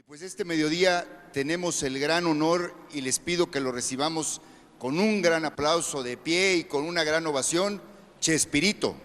Pues este mediodía tenemos el gran honor y les pido que lo recibamos con un gran aplauso de pie y con una gran ovación, Chespirito.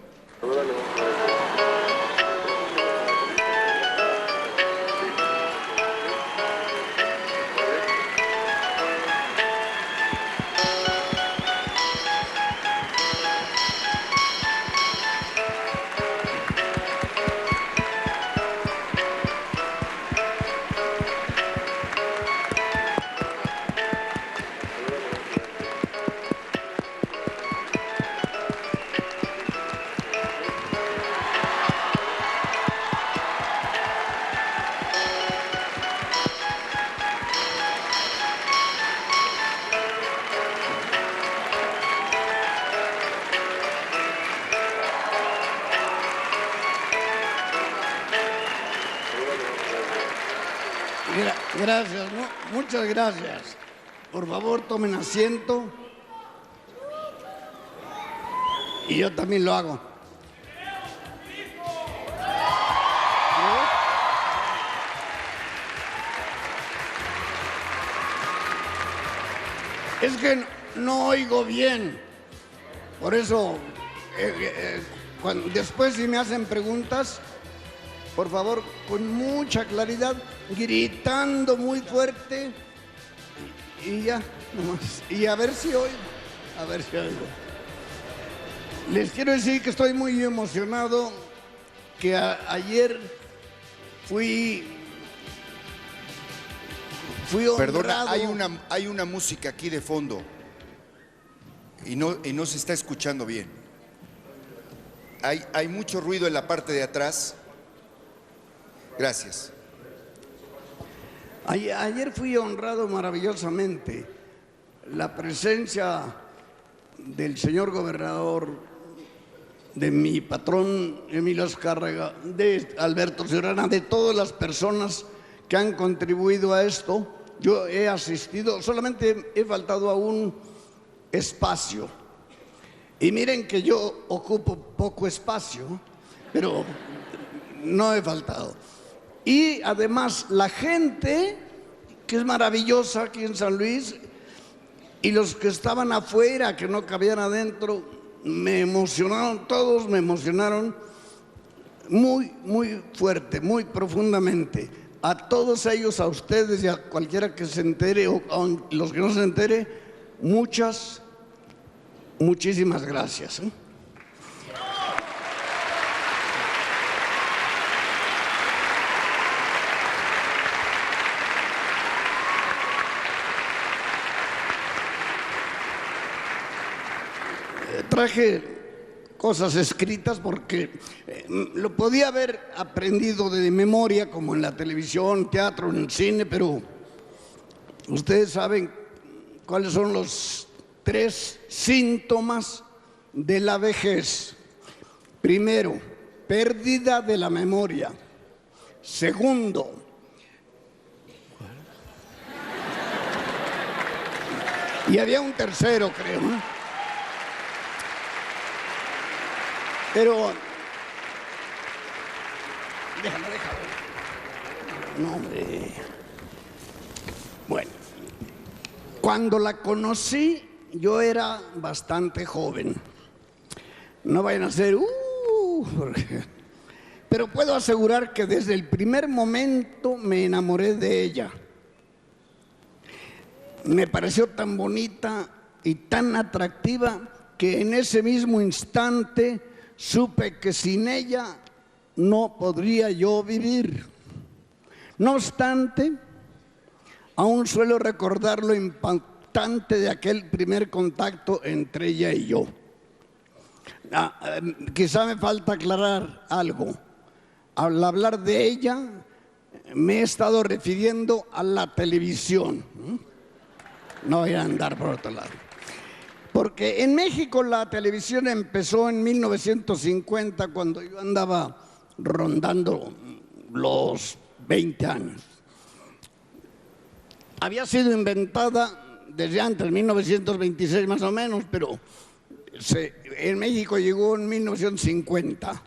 Gracias, muchas gracias. Por favor, tomen asiento. Y yo también lo hago. Es que no oigo bien. Por eso, después si me hacen preguntas, por favor, con mucha claridad, gritando muy fuerte y ya, nomás. Y a ver si oigo, Les quiero decir que estoy muy emocionado, que ayer fui honrado. Perdona, hay una música aquí de fondo y no se está escuchando bien. Hay mucho ruido en la parte de atrás. Gracias. Ayer fui honrado maravillosamente. La presencia del señor gobernador, de mi patrón Emilio Azcárraga, de Alberto Ciurana, de todas las personas que han contribuido a esto. Yo he asistido, solamente he faltado a un espacio. Y miren que yo ocupo poco espacio, pero no he faltado. Y además la gente, que es maravillosa aquí en San Luis, y los que estaban afuera, que no cabían adentro, me emocionaron, todos me emocionaron muy, muy fuerte, muy profundamente. A todos ellos, a ustedes y a cualquiera que se entere, o a los que no se entere, muchísimas gracias. Traje cosas escritas porque lo podía haber aprendido de memoria, como en la televisión, teatro, en el cine, pero ustedes saben cuáles son los 3 síntomas de la vejez. Primero, pérdida de la memoria. Segundo, y había un tercero, creo, ¿no? Pero, déjame. No, hombre. Bueno, cuando la conocí, yo era bastante joven. No vayan a ser, pero puedo asegurar que desde el primer momento me enamoré de ella. Me pareció tan bonita y tan atractiva que en ese mismo instante supe que sin ella no podría yo vivir. No obstante, aún suelo recordar lo impactante de aquel primer contacto entre ella y yo. Quizá me falta aclarar algo. Al hablar de ella, me he estado refiriendo a la televisión. No voy a andar por otro lado. Porque en México la televisión empezó en 1950, cuando yo andaba rondando los 20 años. Había sido inventada desde antes, 1926 más o menos, pero en México llegó en 1950.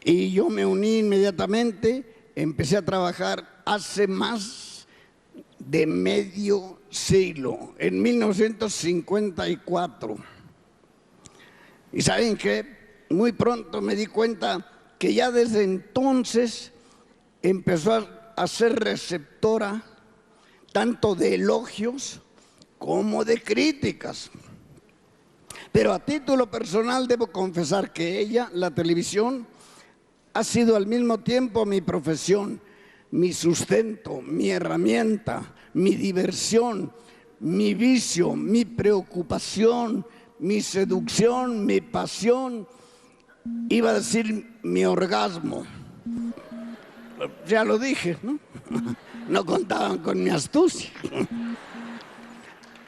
Y yo me uní inmediatamente, empecé a trabajar hace más de medio siglo, en 1954. ¿Y saben qué? Muy pronto me di cuenta que ya desde entonces empezó a ser receptora tanto de elogios como de críticas. Pero a título personal debo confesar que ella, la televisión, ha sido al mismo tiempo mi profesión, mi sustento, mi herramienta, mi diversión, mi vicio, mi preocupación, mi seducción, mi pasión, iba a decir mi orgasmo. Ya lo dije, ¿no? No contaban con mi astucia.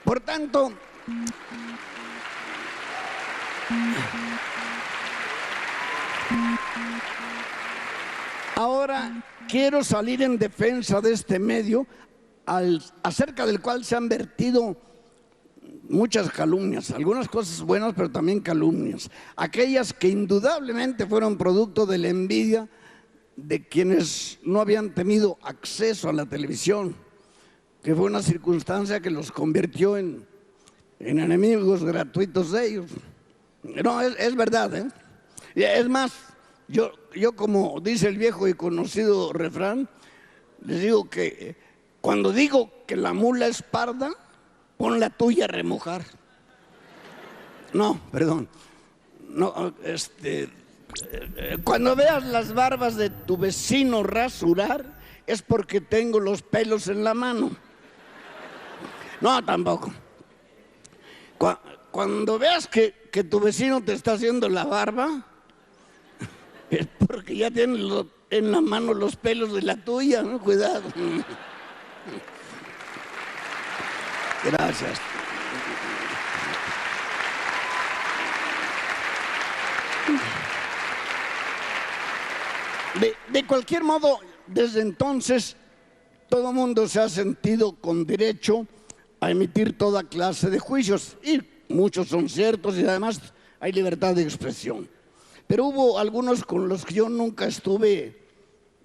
Por tanto, ahora quiero salir en defensa de este medio acerca del cual se han vertido muchas calumnias, algunas cosas buenas, pero también calumnias. Aquellas que indudablemente fueron producto de la envidia de quienes no habían tenido acceso a la televisión, que fue una circunstancia que los convirtió en enemigos gratuitos de ellos. No, es verdad, ¿eh? Es más, yo como dice el viejo y conocido refrán, les digo que cuando digo que la mula es parda, pon la tuya a remojar. No, perdón. No, cuando veas las barbas de tu vecino rasurar, es porque tengo los pelos en la mano. No, tampoco. Cuando veas que tu vecino te está haciendo la barba, es porque ya tiene en la mano los pelos de la tuya, ¿no? Cuidado. Gracias. De cualquier modo, desde entonces, todo mundo se ha sentido con derecho a emitir toda clase de juicios, y muchos son ciertos y además hay libertad de expresión. Pero hubo algunos con los que yo nunca estuve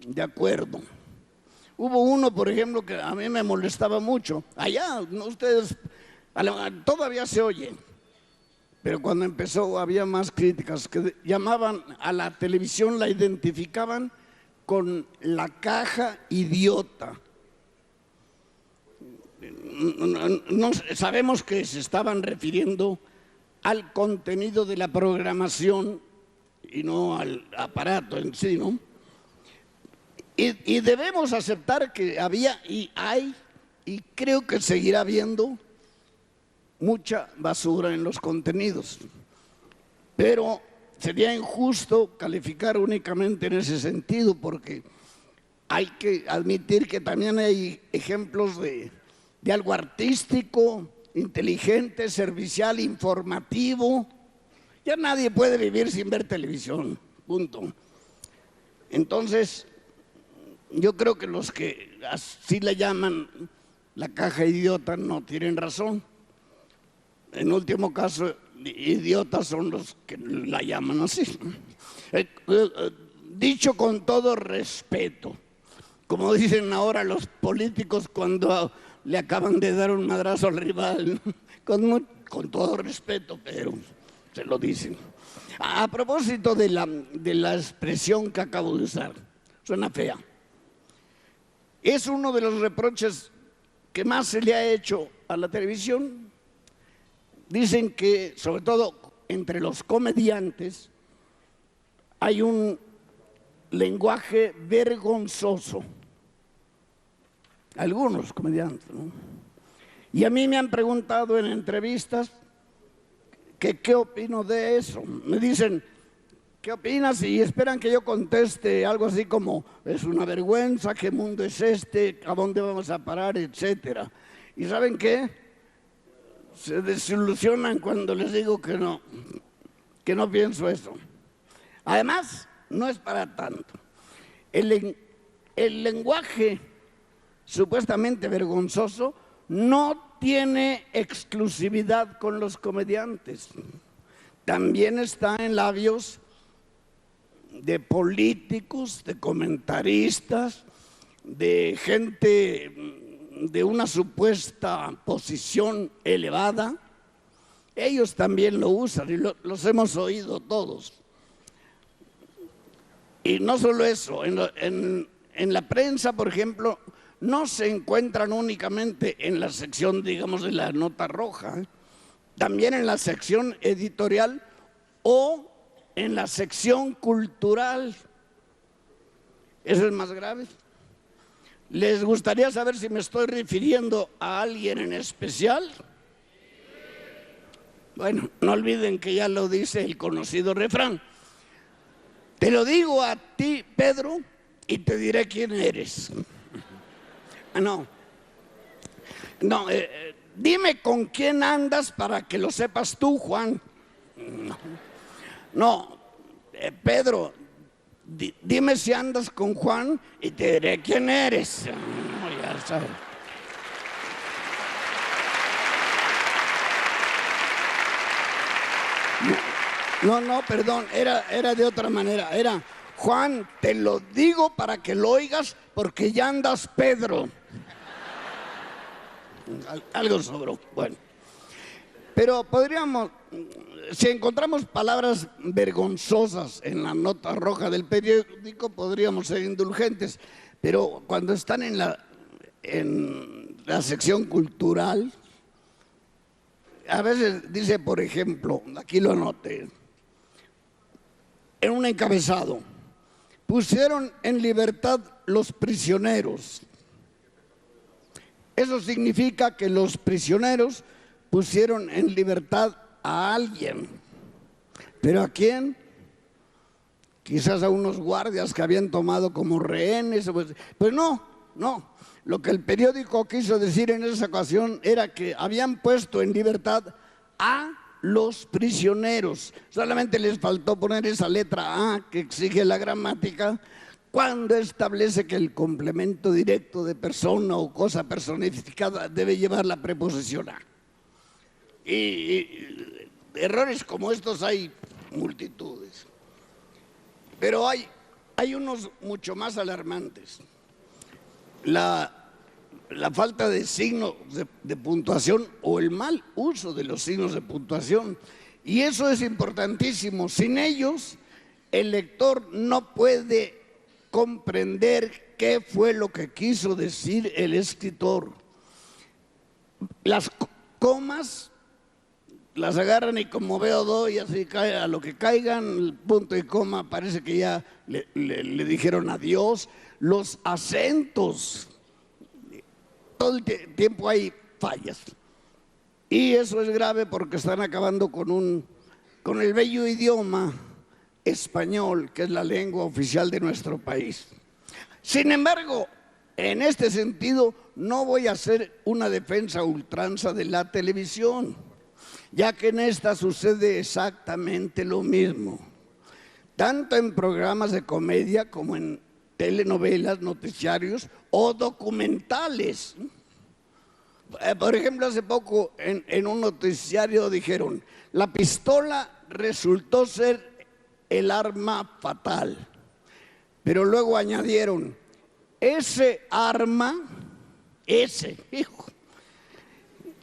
de acuerdo. Hubo uno, por ejemplo, que a mí me molestaba mucho. Allá, ¿no? Ustedes, todavía se oye, pero cuando empezó había más críticas que llamaban a la televisión, la identificaban con la caja idiota. No, sabemos que se estaban refiriendo al contenido de la programación y no al aparato en sí, ¿no? Y debemos aceptar que había y hay, y creo que seguirá habiendo, mucha basura en los contenidos. Pero sería injusto calificar únicamente en ese sentido, porque hay que admitir que también hay ejemplos de algo artístico, inteligente, servicial, informativo. Ya nadie puede vivir sin ver televisión, punto. Entonces, yo creo que los que así le llaman la caja idiota no tienen razón. En último caso, idiotas son los que la llaman así. Dicho con todo respeto, como dicen ahora los políticos cuando le acaban de dar un madrazo al rival, con todo respeto, pero se lo dicen. A propósito de la expresión que acabo de usar, suena fea. Es uno de los reproches que más se le ha hecho a la televisión. Dicen que, sobre todo entre los comediantes, hay un lenguaje vergonzoso. Algunos comediantes, ¿no? Y a mí me han preguntado en entrevistas que qué opino de eso. Me dicen, ¿qué opinas? Y esperan que yo conteste algo así como, es una vergüenza, ¿qué mundo es este? ¿A dónde vamos a parar? Etcétera. ¿Y saben qué? Se desilusionan cuando les digo que no pienso eso. Además, no es para tanto. El lenguaje supuestamente vergonzoso no tiene exclusividad con los comediantes. También está en labios de políticos, de comentaristas, de gente de una supuesta posición elevada, ellos también lo usan y los hemos oído todos. Y no solo eso, en la prensa, por ejemplo, no se encuentran únicamente en la sección, digamos, de la nota roja, también en la sección editorial o en la sección cultural. Eso es más grave. ¿Les gustaría saber si me estoy refiriendo a alguien en especial? Bueno, no olviden que ya lo dice el conocido refrán. Te lo digo a ti, Pedro, y te diré quién eres. No, dime con quién andas para que lo sepas tú, Juan. No, Pedro, dime si andas con Juan y te diré quién eres. No, ya sabes. No, perdón, era de otra manera. Era, Juan, te lo digo para que lo oigas porque ya andas Pedro. Algo sobró, bueno. Pero podríamos, si encontramos palabras vergonzosas en la nota roja del periódico, podríamos ser indulgentes. Pero cuando están en la sección cultural, a veces dice, por ejemplo, aquí lo anoté, en un encabezado, pusieron en libertad los prisioneros. Eso significa que los prisioneros pusieron en libertad a alguien. ¿Pero a quién? Quizás a unos guardias que habían tomado como rehenes. Pues no. Lo que el periódico quiso decir en esa ocasión era que habían puesto en libertad a los prisioneros. Solamente les faltó poner esa letra A que exige la gramática cuando establece que el complemento directo de persona o cosa personificada debe llevar la preposición a. Y errores como estos hay multitudes. Pero hay unos mucho más alarmantes. La falta de signos de puntuación o el mal uso de los signos de puntuación. Y eso es importantísimo. Sin ellos, el lector no puede comprender qué fue lo que quiso decir el escritor. Las comas las agarran y como veo doy, así cae a lo que caigan, el punto y coma parece que ya le dijeron adiós. Los acentos, todo el tiempo hay fallas. Y eso es grave porque están acabando con el bello idioma español, que es la lengua oficial de nuestro país. Sin embargo, en este sentido, no voy a hacer una defensa a ultranza de la televisión, ya que en esta sucede exactamente lo mismo, tanto en programas de comedia como en telenovelas, noticiarios o documentales. Por ejemplo, hace poco en un noticiario dijeron, la pistola resultó ser el arma fatal, pero luego añadieron, ese arma, hijo.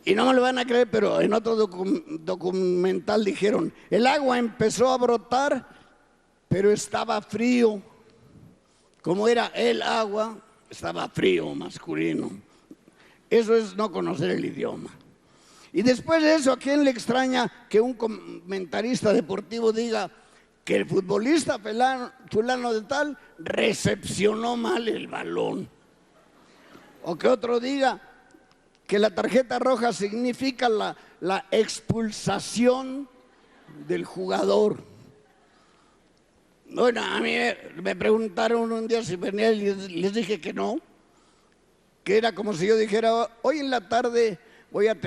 Y no me lo van a creer, pero en otro documental dijeron, el agua empezó a brotar, pero estaba frío. Como era el agua, estaba frío, masculino. Eso es no conocer el idioma. Y después de eso, ¿a quién le extraña que un comentarista deportivo diga que el futbolista fulano de tal recepcionó mal el balón? O que otro diga que la tarjeta roja significa la expulsación del jugador. Bueno, a mí me preguntaron un día si venía y les dije que no, que era como si yo dijera, hoy en la tarde voy a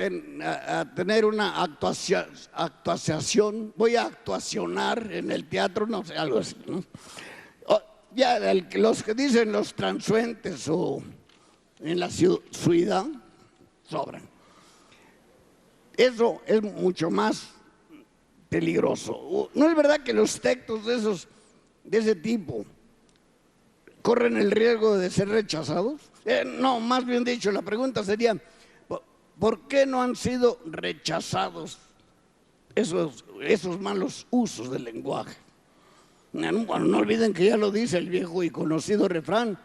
tener una actuación, voy a actuacionar en el teatro, no sé, algo así, ¿no? Ya los que dicen los transuentes o en la ciudad, sobran. Eso es mucho más peligroso. ¿No es verdad que los textos de ese tipo corren el riesgo de ser rechazados? No, más bien dicho, la pregunta sería, ¿por qué no han sido rechazados esos malos usos del lenguaje? No olviden que ya lo dice el viejo y conocido refrán: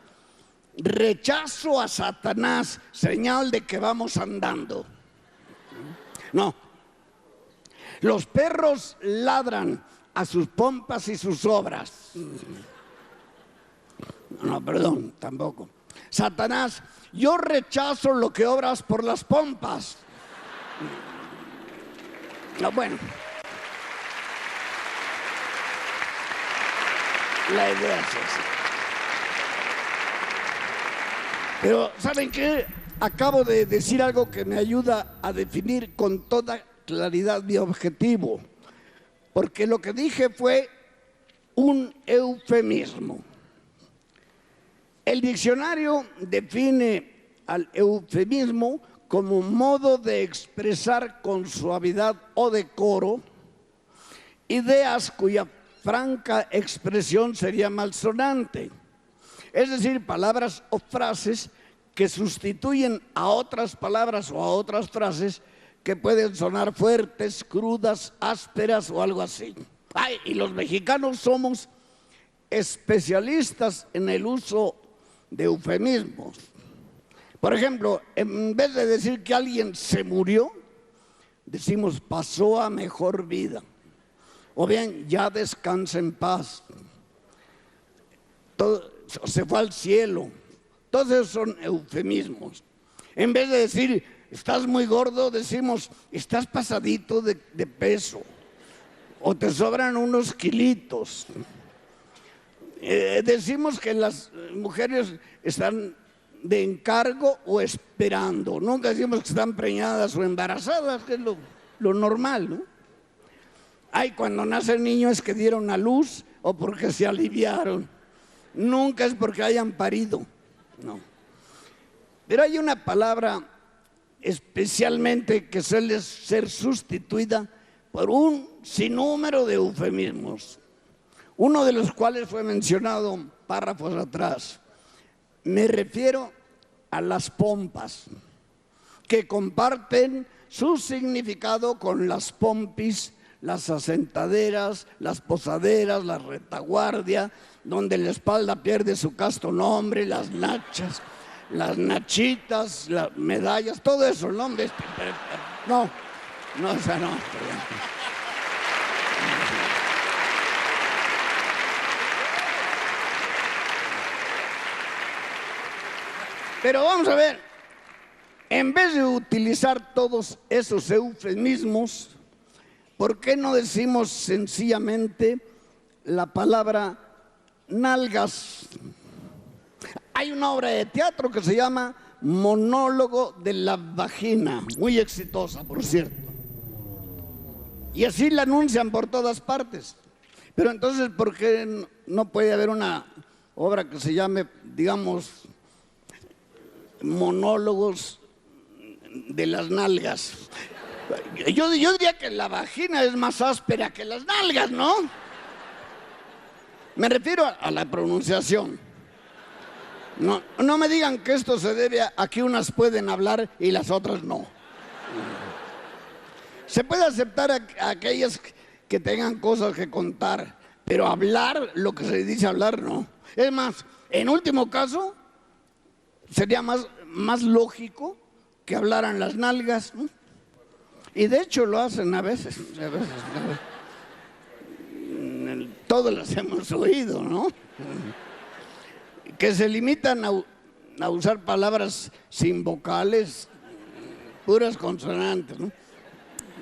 rechazo a Satanás, señal de que vamos andando. No, los perros ladran a sus pompas y sus obras. No, perdón, tampoco. Satanás, yo rechazo lo que obras por las pompas. No, bueno. La idea es esa. Pero, ¿saben qué? Acabo de decir algo que me ayuda a definir con toda claridad mi objetivo. Porque lo que dije fue un eufemismo. El diccionario define al eufemismo como modo de expresar con suavidad o decoro ideas cuya franca expresión sería malsonante. Es decir, palabras o frases que sustituyen a otras palabras o a otras frases que pueden sonar fuertes, crudas, ásperas o algo así. Ay, y los mexicanos somos especialistas en el uso de eufemismos. Por ejemplo, en vez de decir que alguien se murió, decimos pasó a mejor vida. O bien, ya descansa en paz. Se fue al cielo. Todos esos son eufemismos. En vez de decir estás muy gordo, decimos estás pasadito de peso. O te sobran unos kilitos. Decimos que las mujeres están de encargo o esperando. Nunca decimos que están preñadas o embarazadas, que es lo normal, ¿no? Ay, cuando nace el niño es que dieron a luz o porque se aliviaron. Nunca es porque hayan parido, no. Pero hay una palabra especialmente que suele ser sustituida por un sinnúmero de eufemismos, uno de los cuales fue mencionado párrafos atrás. Me refiero a las pompas, que comparten su significado con las pompis, las asentaderas, las posaderas, la retaguardia, donde la espalda pierde su casto nombre, las nachas, las nachitas, las medallas, todo eso, el nombre. No, o sea, no. Pero vamos a ver, en vez de utilizar todos esos eufemismos, ¿por qué no decimos sencillamente la palabra nalgas? Hay una obra de teatro que se llama Monólogo de la Vagina, muy exitosa, por cierto. Y así la anuncian por todas partes. Pero entonces, ¿por qué no puede haber una obra que se llame, digamos, Monólogos de las Nalgas? Yo diría que la vagina es más áspera que las nalgas, ¿no? Me refiero a la pronunciación. No me digan que esto se debe a que unas pueden hablar y las otras no. Se puede aceptar a aquellas que tengan cosas que contar, pero hablar, lo que se dice hablar, no. Es más, en último caso, sería más lógico que hablaran las nalgas, ¿no? Y de hecho lo hacen a veces. Todos las hemos oído, ¿no? Que se limitan a usar palabras sin vocales, puras consonantes, ¿no?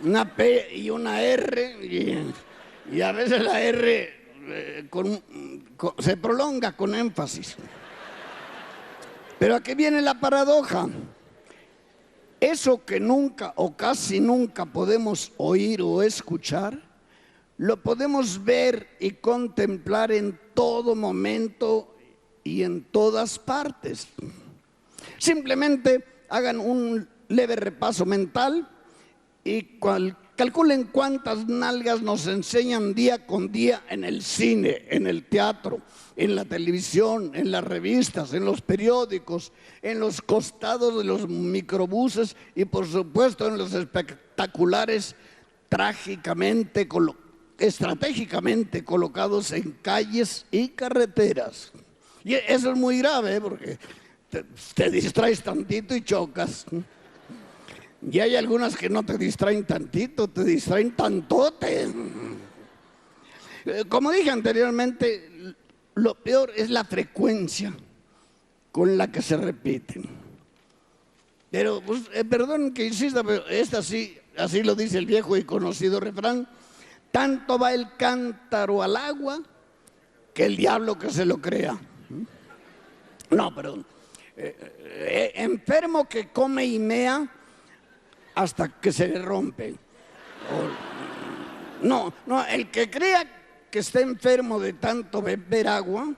Una P y una R, y a veces la R se prolonga con énfasis. Pero aquí viene la paradoja. Eso que nunca o casi nunca podemos oír o escuchar, lo podemos ver y contemplar en todo momento y en todas partes. Simplemente hagan un leve repaso mental y calculen cuántas nalgas nos enseñan día con día en el cine, en el teatro, en la televisión, en las revistas, en los periódicos, en los costados de los microbuses y por supuesto en los espectaculares estratégicamente colocados en calles y carreteras. Y eso es muy grave, porque te distraes tantito y chocas. Y hay algunas que no te distraen tantito, te distraen tantote. Como dije anteriormente, lo peor es la frecuencia con la que se repiten. Pero, pues, perdón que insista, pero así lo dice el viejo y conocido refrán: tanto va el cántaro al agua que el diablo que se lo crea. No, perdón. Enfermo que come y hasta que se le rompe. No, el que crea que está enfermo de tanto beber agua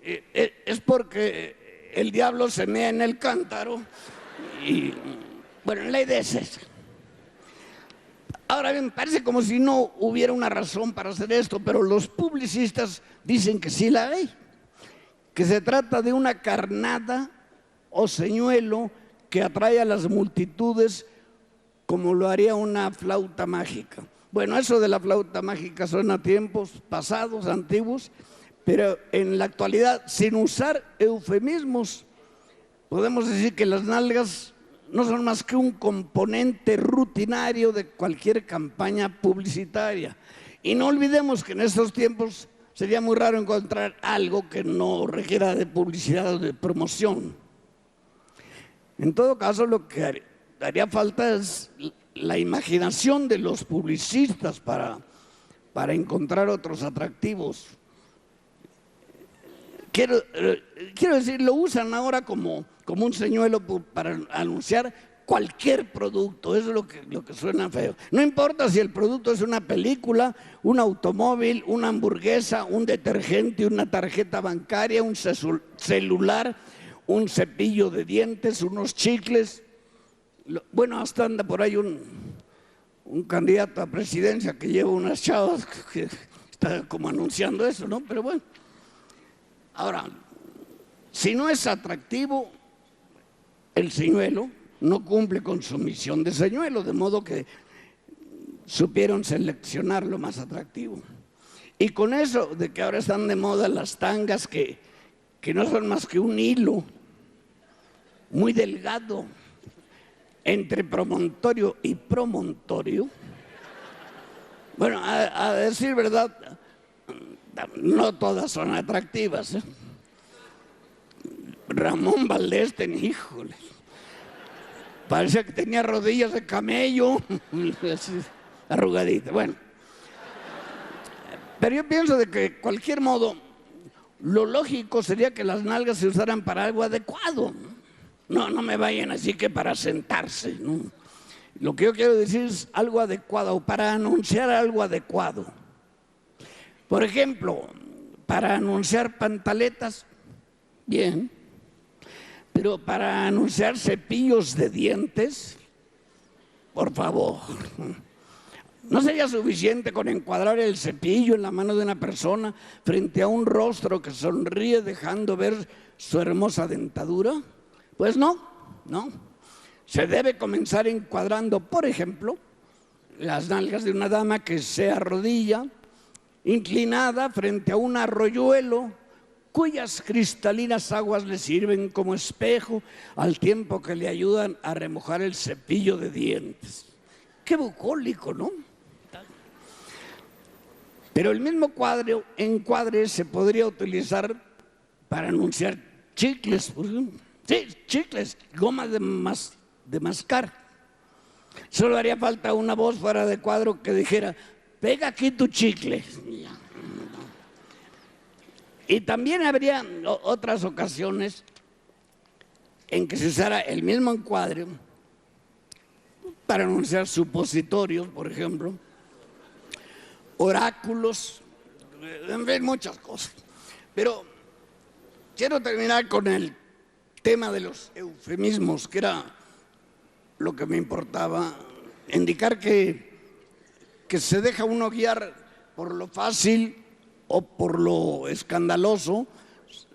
es porque el diablo se mea en el cántaro. Y bueno, la idea es esa. Ahora bien, parece como si no hubiera una razón para hacer esto, pero los publicistas dicen que sí la hay, que se trata de una carnada o señuelo que atrae a las multitudes como lo haría una flauta mágica. Bueno, eso de la flauta mágica suena a tiempos pasados, antiguos, pero en la actualidad, sin usar eufemismos, podemos decir que las nalgas no son más que un componente rutinario de cualquier campaña publicitaria. Y no olvidemos que en estos tiempos sería muy raro encontrar algo que no requiera de publicidad o de promoción. En todo caso, lo que haría falta es la imaginación de los publicistas para encontrar otros atractivos. Quiero decir, lo usan ahora como un señuelo para anunciar cualquier producto. Eso es lo que suena feo. No importa si el producto es una película, un automóvil, una hamburguesa, un detergente, una tarjeta bancaria, un celular, un cepillo de dientes, unos chicles. Bueno, hasta anda por ahí un candidato a presidencia que lleva unas chavas que está como anunciando eso, ¿no? Pero bueno. Ahora, si no es atractivo, el señuelo no cumple con su misión de señuelo, de modo que supieron seleccionar lo más atractivo. Y con eso de que ahora están de moda las tangas que no son más que un hilo muy delgado entre promontorio y promontorio. Bueno, a decir verdad, no todas son atractivas, ¿eh? Ramón Valdés híjole, parece que tenía rodillas de camello, arrugadita. Bueno, pero yo pienso de que de cualquier modo lo lógico sería que las nalgas se usaran para algo adecuado. No me vayan así que para sentarse, ¿no? Lo que yo quiero decir es algo adecuado, para anunciar algo adecuado. Por ejemplo, para anunciar pantaletas, bien, pero para anunciar cepillos de dientes, por favor. ¿No sería suficiente con encuadrar el cepillo en la mano de una persona frente a un rostro que sonríe dejando ver su hermosa dentadura? Pues no. Se debe comenzar encuadrando, por ejemplo, las nalgas de una dama que se arrodilla inclinada frente a un arroyuelo cuyas cristalinas aguas le sirven como espejo al tiempo que le ayudan a remojar el cepillo de dientes. Qué bucólico, ¿no? Pero el mismo encuadre se podría utilizar para anunciar chicles, por ejemplo. Sí, chicles, goma de mascar. Solo haría falta una voz fuera de cuadro que dijera: pega aquí tu chicle. Y también habría otras ocasiones en que se usara el mismo encuadre para anunciar supositorios, por ejemplo, oráculos, en fin, muchas cosas. Pero quiero terminar con el tema de los eufemismos, que era lo que me importaba, indicar que que se deja uno guiar por lo fácil o por lo escandaloso,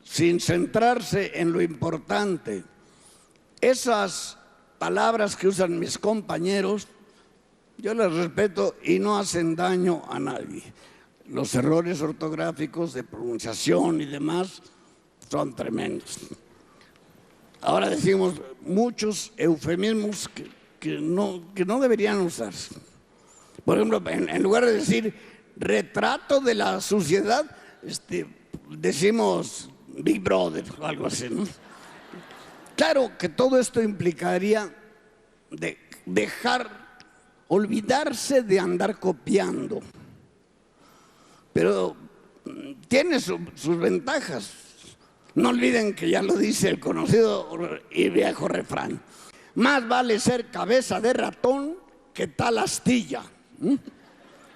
sin centrarse en lo importante. Esas palabras que usan mis compañeros, yo las respeto y no hacen daño a nadie. Los errores ortográficos de pronunciación y demás son tremendos. Ahora decimos muchos eufemismos que no deberían usarse. Por ejemplo, en lugar de decir retrato de la suciedad, decimos Big Brother o algo así, ¿no? Claro que todo esto implicaría olvidarse de andar copiando, pero tiene sus ventajas. No olviden que ya lo dice el conocido y viejo refrán: más vale ser cabeza de ratón que tal astilla.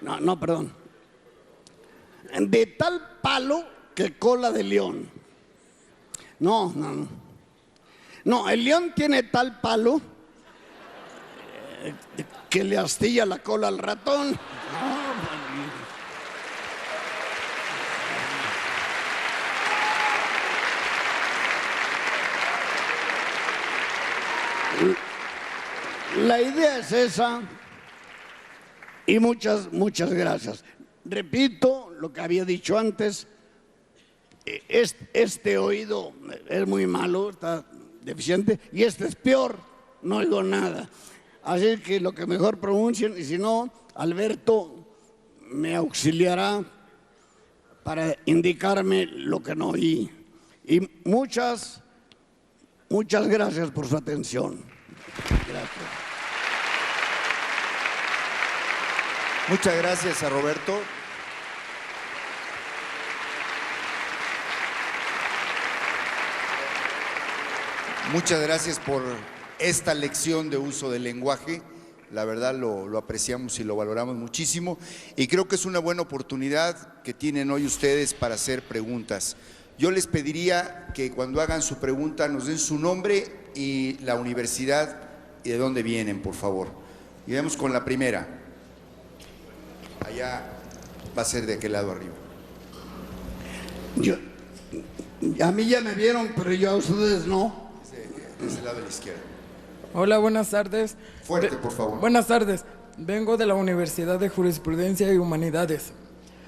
No, perdón. De tal palo que cola de león. No, el león tiene tal palo que le astilla la cola al ratón. La idea es esa y muchas gracias. Repito lo que había dicho antes, este oído es muy malo, está deficiente, y este es peor, no oigo nada. Así que lo que mejor pronuncien, y si no, Alberto me auxiliará para indicarme lo que no oí. Y muchas gracias por su atención. Gracias. Muchas gracias a Roberto. Muchas gracias por esta lección de uso del lenguaje. La verdad lo apreciamos y lo valoramos muchísimo. Y creo que es una buena oportunidad que tienen hoy ustedes para hacer preguntas. Yo les pediría que cuando hagan su pregunta nos den su nombre y la universidad y de dónde vienen, por favor. Y vamos con la primera. Allá va a ser de aquel lado arriba. A mí ya me vieron, pero yo a ustedes no. De ese lado de la izquierda. Hola, buenas tardes. Fuerte, por favor. Buenas tardes. Vengo de la Universidad de Jurisprudencia y Humanidades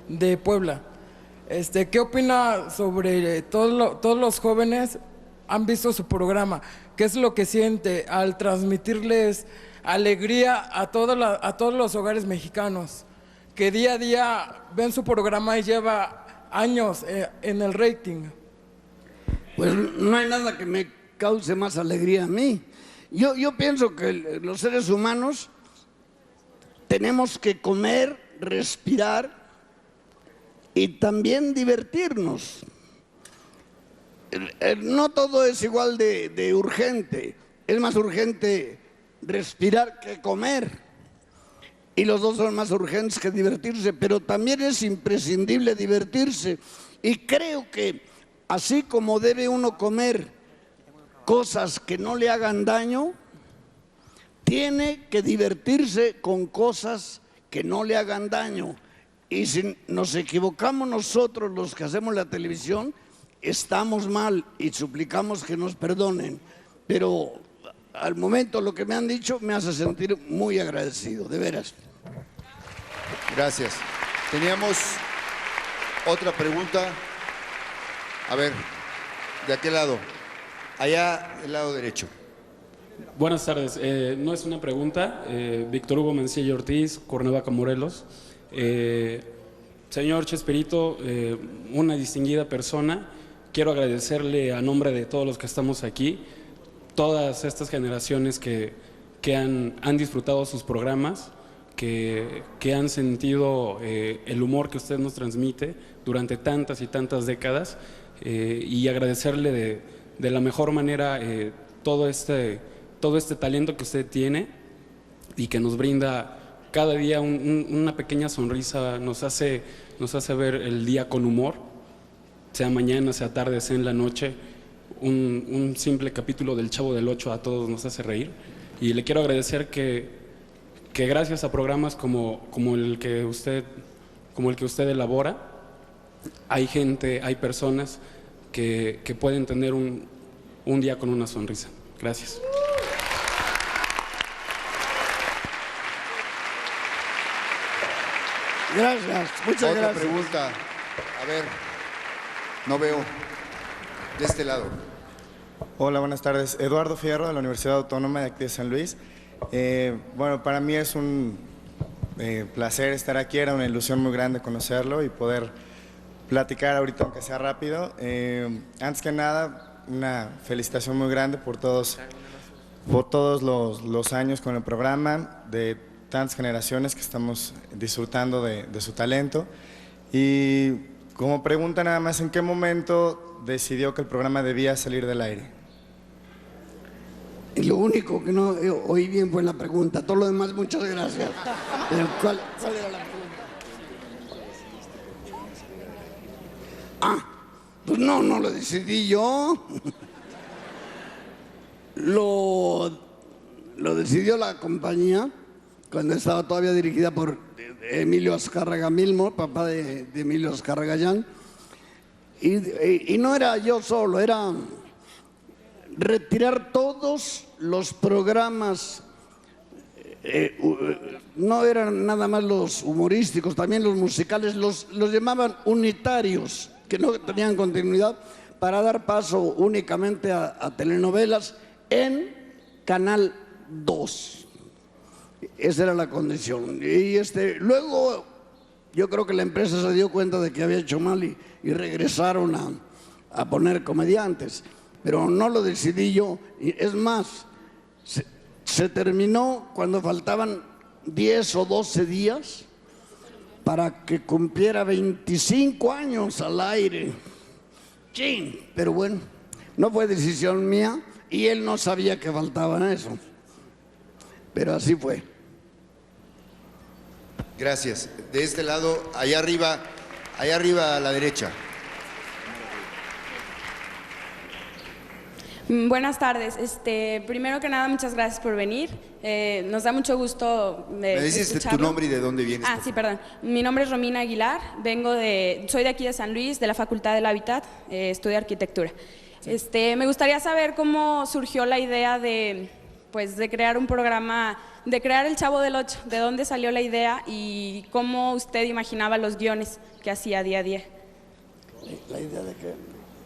de Puebla. ¿Qué opina sobre todos los jóvenes han visto su programa? ¿Qué es lo que siente al transmitirles alegría a todos los hogares mexicanos que día a día ven su programa y lleva años en el rating? Pues no hay nada que me cause más alegría a mí. Yo pienso que los seres humanos tenemos que comer, respirar y también divertirnos. No todo es igual de urgente. Es más urgente respirar que comer. Y los dos son más urgentes que divertirse, pero también es imprescindible divertirse. Y creo que así como debe uno comer cosas que no le hagan daño, tiene que divertirse con cosas que no le hagan daño. Y si nos equivocamos nosotros los que hacemos la televisión, estamos mal y suplicamos que nos perdonen. Pero al momento lo que me han dicho me hace sentir muy agradecido, de veras. Gracias. Teníamos otra pregunta. A ver, de aquel lado. Allá, del lado derecho. Buenas tardes. No es una pregunta. Víctor Hugo Mancilla Ortiz, Cuernavaca, Morelos. Señor Chespirito, una distinguida persona. Quiero agradecerle a nombre de todos los que estamos aquí, todas estas generaciones que han disfrutado sus programas, que han sentido el humor que usted nos transmite durante tantas y tantas décadas, y agradecerle de la mejor manera todo este talento que usted tiene y que nos brinda cada día una pequeña sonrisa, nos hace ver el día con humor, sea mañana, sea tarde, sea en la noche. Un simple capítulo del Chavo del Ocho a todos nos hace reír, y le quiero agradecer que que gracias a programas como el que usted elabora, hay gente, hay personas que pueden tener un día con una sonrisa. Gracias. Gracias, muchas Otra gracias. pregunta. A ver, no veo. De este lado. Hola, buenas tardes. Eduardo Fierro, de la Universidad Autónoma de aquí de San Luis. Bueno, para mí es un placer estar aquí, era una ilusión muy grande conocerlo y poder platicar ahorita, aunque sea rápido. Antes que nada, una felicitación muy grande por todos los años con el programa, de tantas generaciones que estamos disfrutando de su talento. Y como pregunta nada más, ¿en qué momento decidió que el programa debía salir del aire? Y lo único que no oí bien fue la pregunta. Todo lo demás, muchas gracias. ¿Cuál era la pregunta? Pues no lo decidí yo. Lo decidió la compañía cuando estaba todavía dirigida por Emilio Azcárraga Milmo, papá de Emilio Azcárraga Llán. Y no era yo solo, era retirar todos los programas, no eran nada más los humorísticos, también los musicales, los llamaban unitarios, que no tenían continuidad, para dar paso únicamente a telenovelas en Canal 2. Esa era la condición. Y luego yo creo que la empresa se dio cuenta de que había hecho mal y regresaron a poner comediantes. Pero no lo decidí yo. Es más, se terminó cuando faltaban 10 o 12 días para que cumpliera 25 años al aire. ¡Chin! Pero bueno, no fue decisión mía y él no sabía que faltaba eso. Pero así fue. Gracias. De este lado, allá arriba a la derecha. Buenas tardes. Primero que nada, muchas gracias por venir. Nos da mucho gusto ¿Me dices tu nombre y de dónde vienes? Sí, perdón. Mi nombre es Romina Aguilar. Soy de aquí de San Luis, de la Facultad del Hábitat. Estudio arquitectura. Sí. Me gustaría saber cómo surgió la idea de crear un programa, de crear El Chavo del Ocho. ¿De dónde salió la idea y cómo usted imaginaba los guiones que hacía día a día? ¿La idea de qué?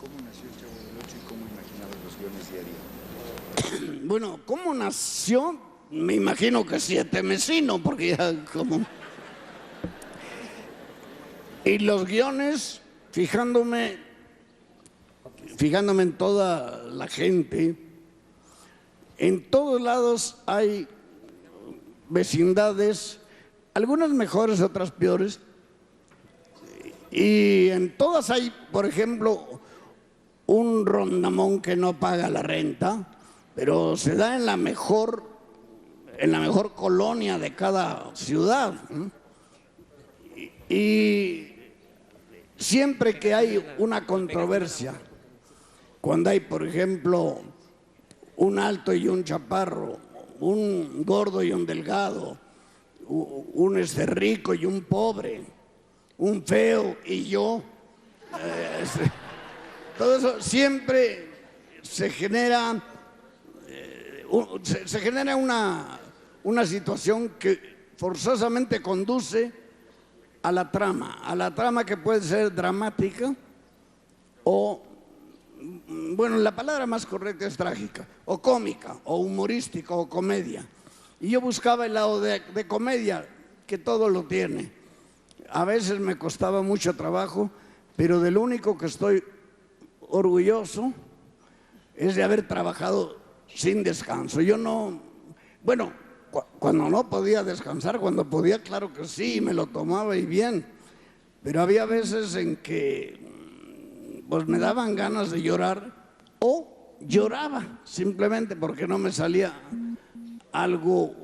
¿Cómo nació El Chavo del Ocho y cómo imaginabas los guiones día a día? Bueno, ¿cómo nació? Me imagino que sietemesino, porque ya como... Y los guiones, fijándome en toda la gente, en todos lados hay vecindades, algunas mejores, otras peores, y en todas hay, por ejemplo, un rondamón que no paga la renta, pero se da en la mejor colonia de cada ciudad. Y siempre que hay una controversia, cuando hay, por ejemplo, un alto y un chaparro, un gordo y un delgado, un rico y un pobre, un feo y yo, todo eso siempre se genera una situación que forzosamente conduce a la trama que puede ser dramática o, bueno, la palabra más correcta es trágica, o cómica, o humorística, o comedia. Y yo buscaba el lado de comedia, que todo lo tiene. A veces me costaba mucho trabajo, pero de lo único que estoy orgulloso es de haber trabajado sin descanso. Yo no, bueno, cuando no podía descansar, cuando podía, claro que sí, me lo tomaba y bien, pero había veces en que pues me daban ganas de llorar o lloraba simplemente porque no me salía algo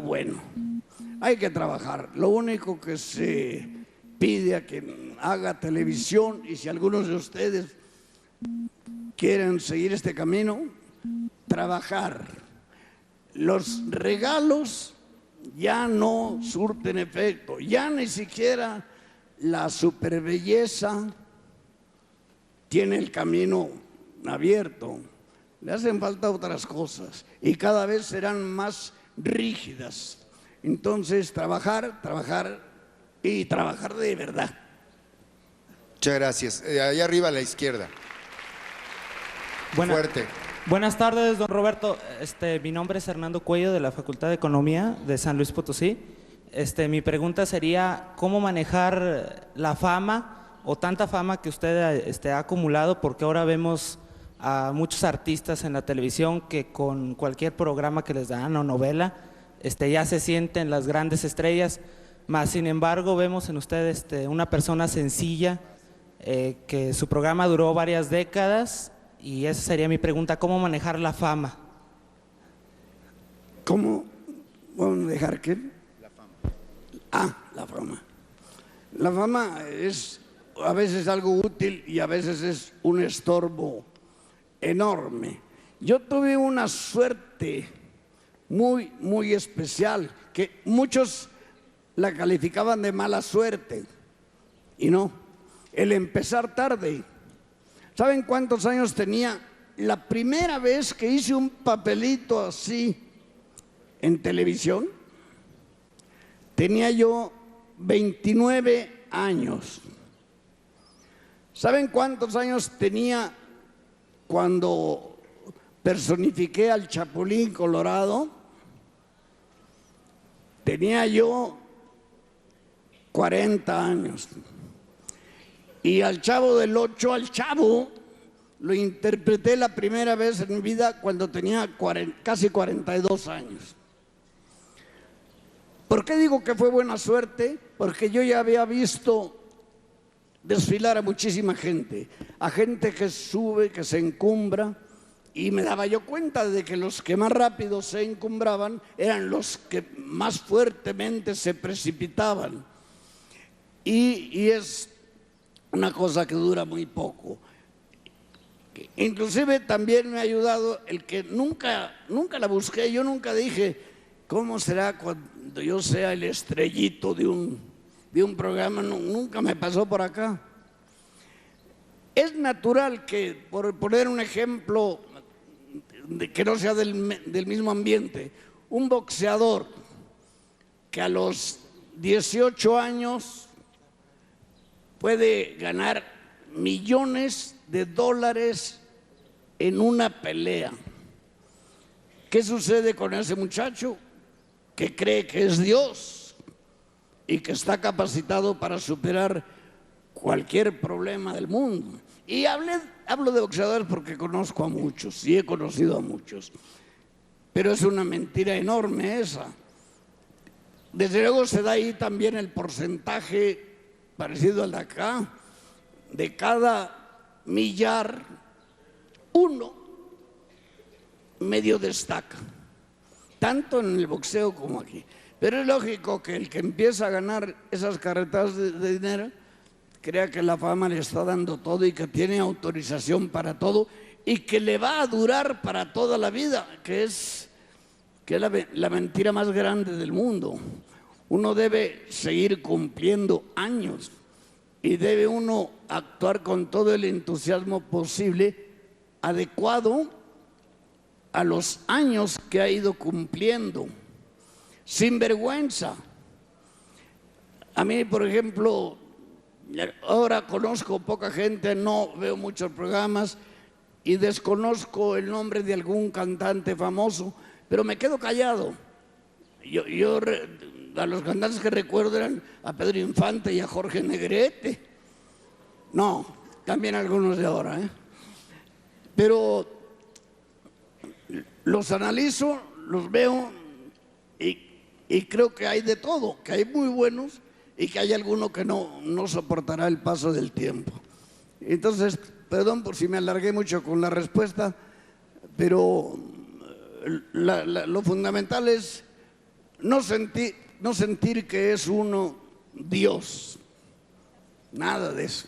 bueno. Hay que trabajar. Lo único que se pide a quien haga televisión, y si algunos de ustedes quieren seguir este camino, trabajar. Los regalos ya no surten efecto, ya ni siquiera la superbelleza tiene el camino abierto. Le hacen falta otras cosas y cada vez serán más rígidas. Entonces, trabajar y trabajar de verdad. Muchas gracias. Allá arriba a la izquierda. Fuerte. Buenas tardes, don Roberto. Mi nombre es Hernando Cuello, de la Facultad de Economía de San Luis Potosí. Mi pregunta sería, ¿cómo manejar la fama o tanta fama que usted ha acumulado? Porque ahora vemos a muchos artistas en la televisión que con cualquier programa que les dan o novela, ya se sienten las grandes estrellas, mas sin embargo vemos en usted una persona sencilla, que su programa duró varias décadas, y esa sería mi pregunta: ¿cómo manejar la fama? ¿Cómo manejar qué? La fama. La fama. La fama es a veces algo útil y a veces es un estorbo enorme. Yo tuve una suerte muy, muy especial, que muchos la calificaban de mala suerte, y no, el empezar tarde. ¿Saben cuántos años tenía la primera vez que hice un papelito así en televisión? Tenía yo 29 años. ¿Saben cuántos años tenía cuando personifiqué al Chapulín Colorado? Tenía yo 40 años. Y al Chavo del Ocho, al Chavo, lo interpreté la primera vez en mi vida cuando tenía casi 42 años. ¿Por qué digo que fue buena suerte? Porque yo ya había visto desfilar a muchísima gente, a gente que sube, que se encumbra, y me daba yo cuenta de que los que más rápido se encumbraban eran los que más fuertemente se precipitaban. Y es una cosa que dura muy poco. Inclusive también me ha ayudado el que nunca la busqué. Yo nunca dije, ¿cómo será cuando yo sea el estrellito de un programa? Nunca me pasó por acá. Es natural que, por poner un ejemplo que no sea del mismo ambiente, un boxeador que a los 18 años puede ganar millones de dólares en una pelea. ¿Qué sucede con ese muchacho? Que cree que es Dios y que está capacitado para superar cualquier problema del mundo. Y hablo de boxeadores porque conozco a muchos y he conocido a muchos, pero es una mentira enorme esa. Desde luego se da ahí también el porcentaje parecido al de acá: de cada millar, uno medio destaca, tanto en el boxeo como aquí. Pero es lógico que el que empieza a ganar esas carretadas de dinero crea que la fama le está dando todo y que tiene autorización para todo y que le va a durar para toda la vida, que es la mentira más grande del mundo. Uno debe seguir cumpliendo años y debe uno actuar con todo el entusiasmo posible, adecuado a los años que ha ido cumpliendo, sin vergüenza. A mí, por ejemplo, ahora conozco poca gente, no veo muchos programas y desconozco el nombre de algún cantante famoso, pero me quedo callado. Yo a los cantantes que recuerdo eran a Pedro Infante y a Jorge Negrete. No, también algunos de ahora, Pero los analizo, los veo y creo que hay de todo, que hay muy buenos y que hay alguno que no soportará el paso del tiempo. Entonces, perdón por si me alargué mucho con la respuesta, pero lo fundamental es no sentir que es uno Dios. Nada de eso.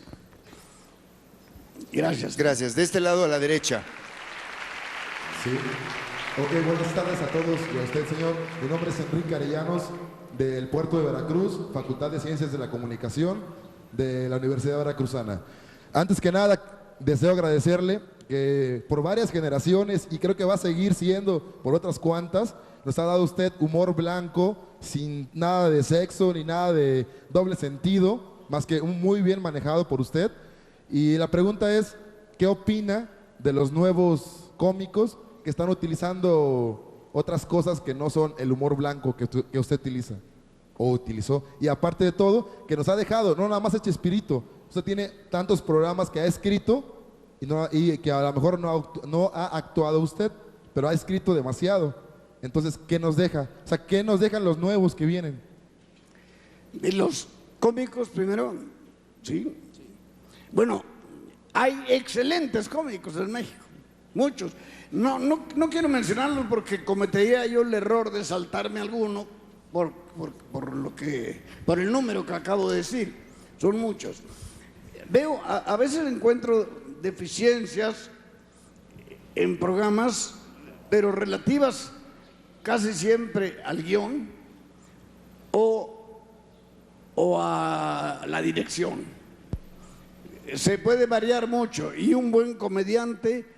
Gracias. Gracias. De este lado a la derecha. Sí. Ok, buenas tardes a todos y a usted, señor. Mi nombre es Enrique Arellanos, del Puerto de Veracruz, Facultad de Ciencias de la Comunicación de la Universidad Veracruzana. Antes que nada, deseo agradecerle que por varias generaciones, y creo que va a seguir siendo por otras cuantas, nos ha dado usted humor blanco, sin nada de sexo ni nada de doble sentido, más que muy bien manejado por usted. Y la pregunta es, ¿qué opina de los nuevos cómicos que están utilizando otras cosas que no son el humor blanco que usted utiliza o utilizó? Y aparte de todo, que nos ha dejado, no nada más el Chespirito, usted tiene tantos programas que ha escrito y que a lo mejor no ha actuado usted, pero ha escrito demasiado. Entonces, ¿qué nos deja? O sea, ¿qué nos dejan los nuevos que vienen? De los cómicos primero, sí. Bueno, hay excelentes cómicos en México, muchos. No quiero mencionarlos porque cometería yo el error de saltarme alguno por el número que acabo de decir. Son muchos. Veo, a veces encuentro deficiencias en programas, pero relativas casi siempre al guión o a la dirección. Se puede variar mucho y un buen comediante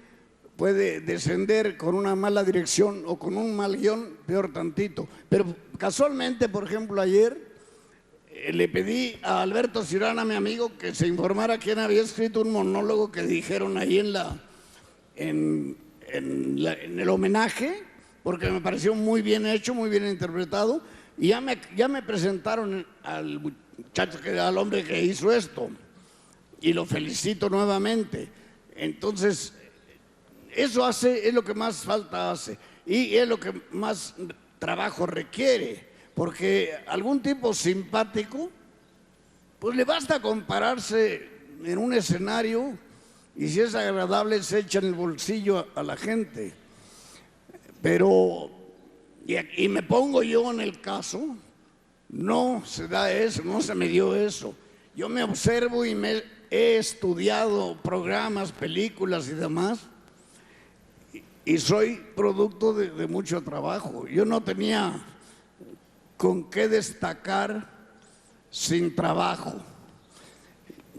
puede descender con una mala dirección o con un mal guión, peor tantito. Pero casualmente, por ejemplo, ayer le pedí a Alberto Ciurana, mi amigo, que se informara quién había escrito un monólogo que dijeron ahí en el homenaje, porque me pareció muy bien hecho, muy bien interpretado, y ya me presentaron al muchacho, al hombre que hizo esto, y lo felicito nuevamente. Entonces, eso es lo que más falta hace, y es lo que más trabajo requiere, porque algún tipo simpático, pues le basta compararse en un escenario y si es agradable se echa en el bolsillo a la gente. Pero, y me pongo yo en el caso, no se da eso, no se me dio eso. Yo me observo y he estudiado programas, películas y demás, y soy producto de mucho trabajo. Yo no tenía con qué destacar sin trabajo.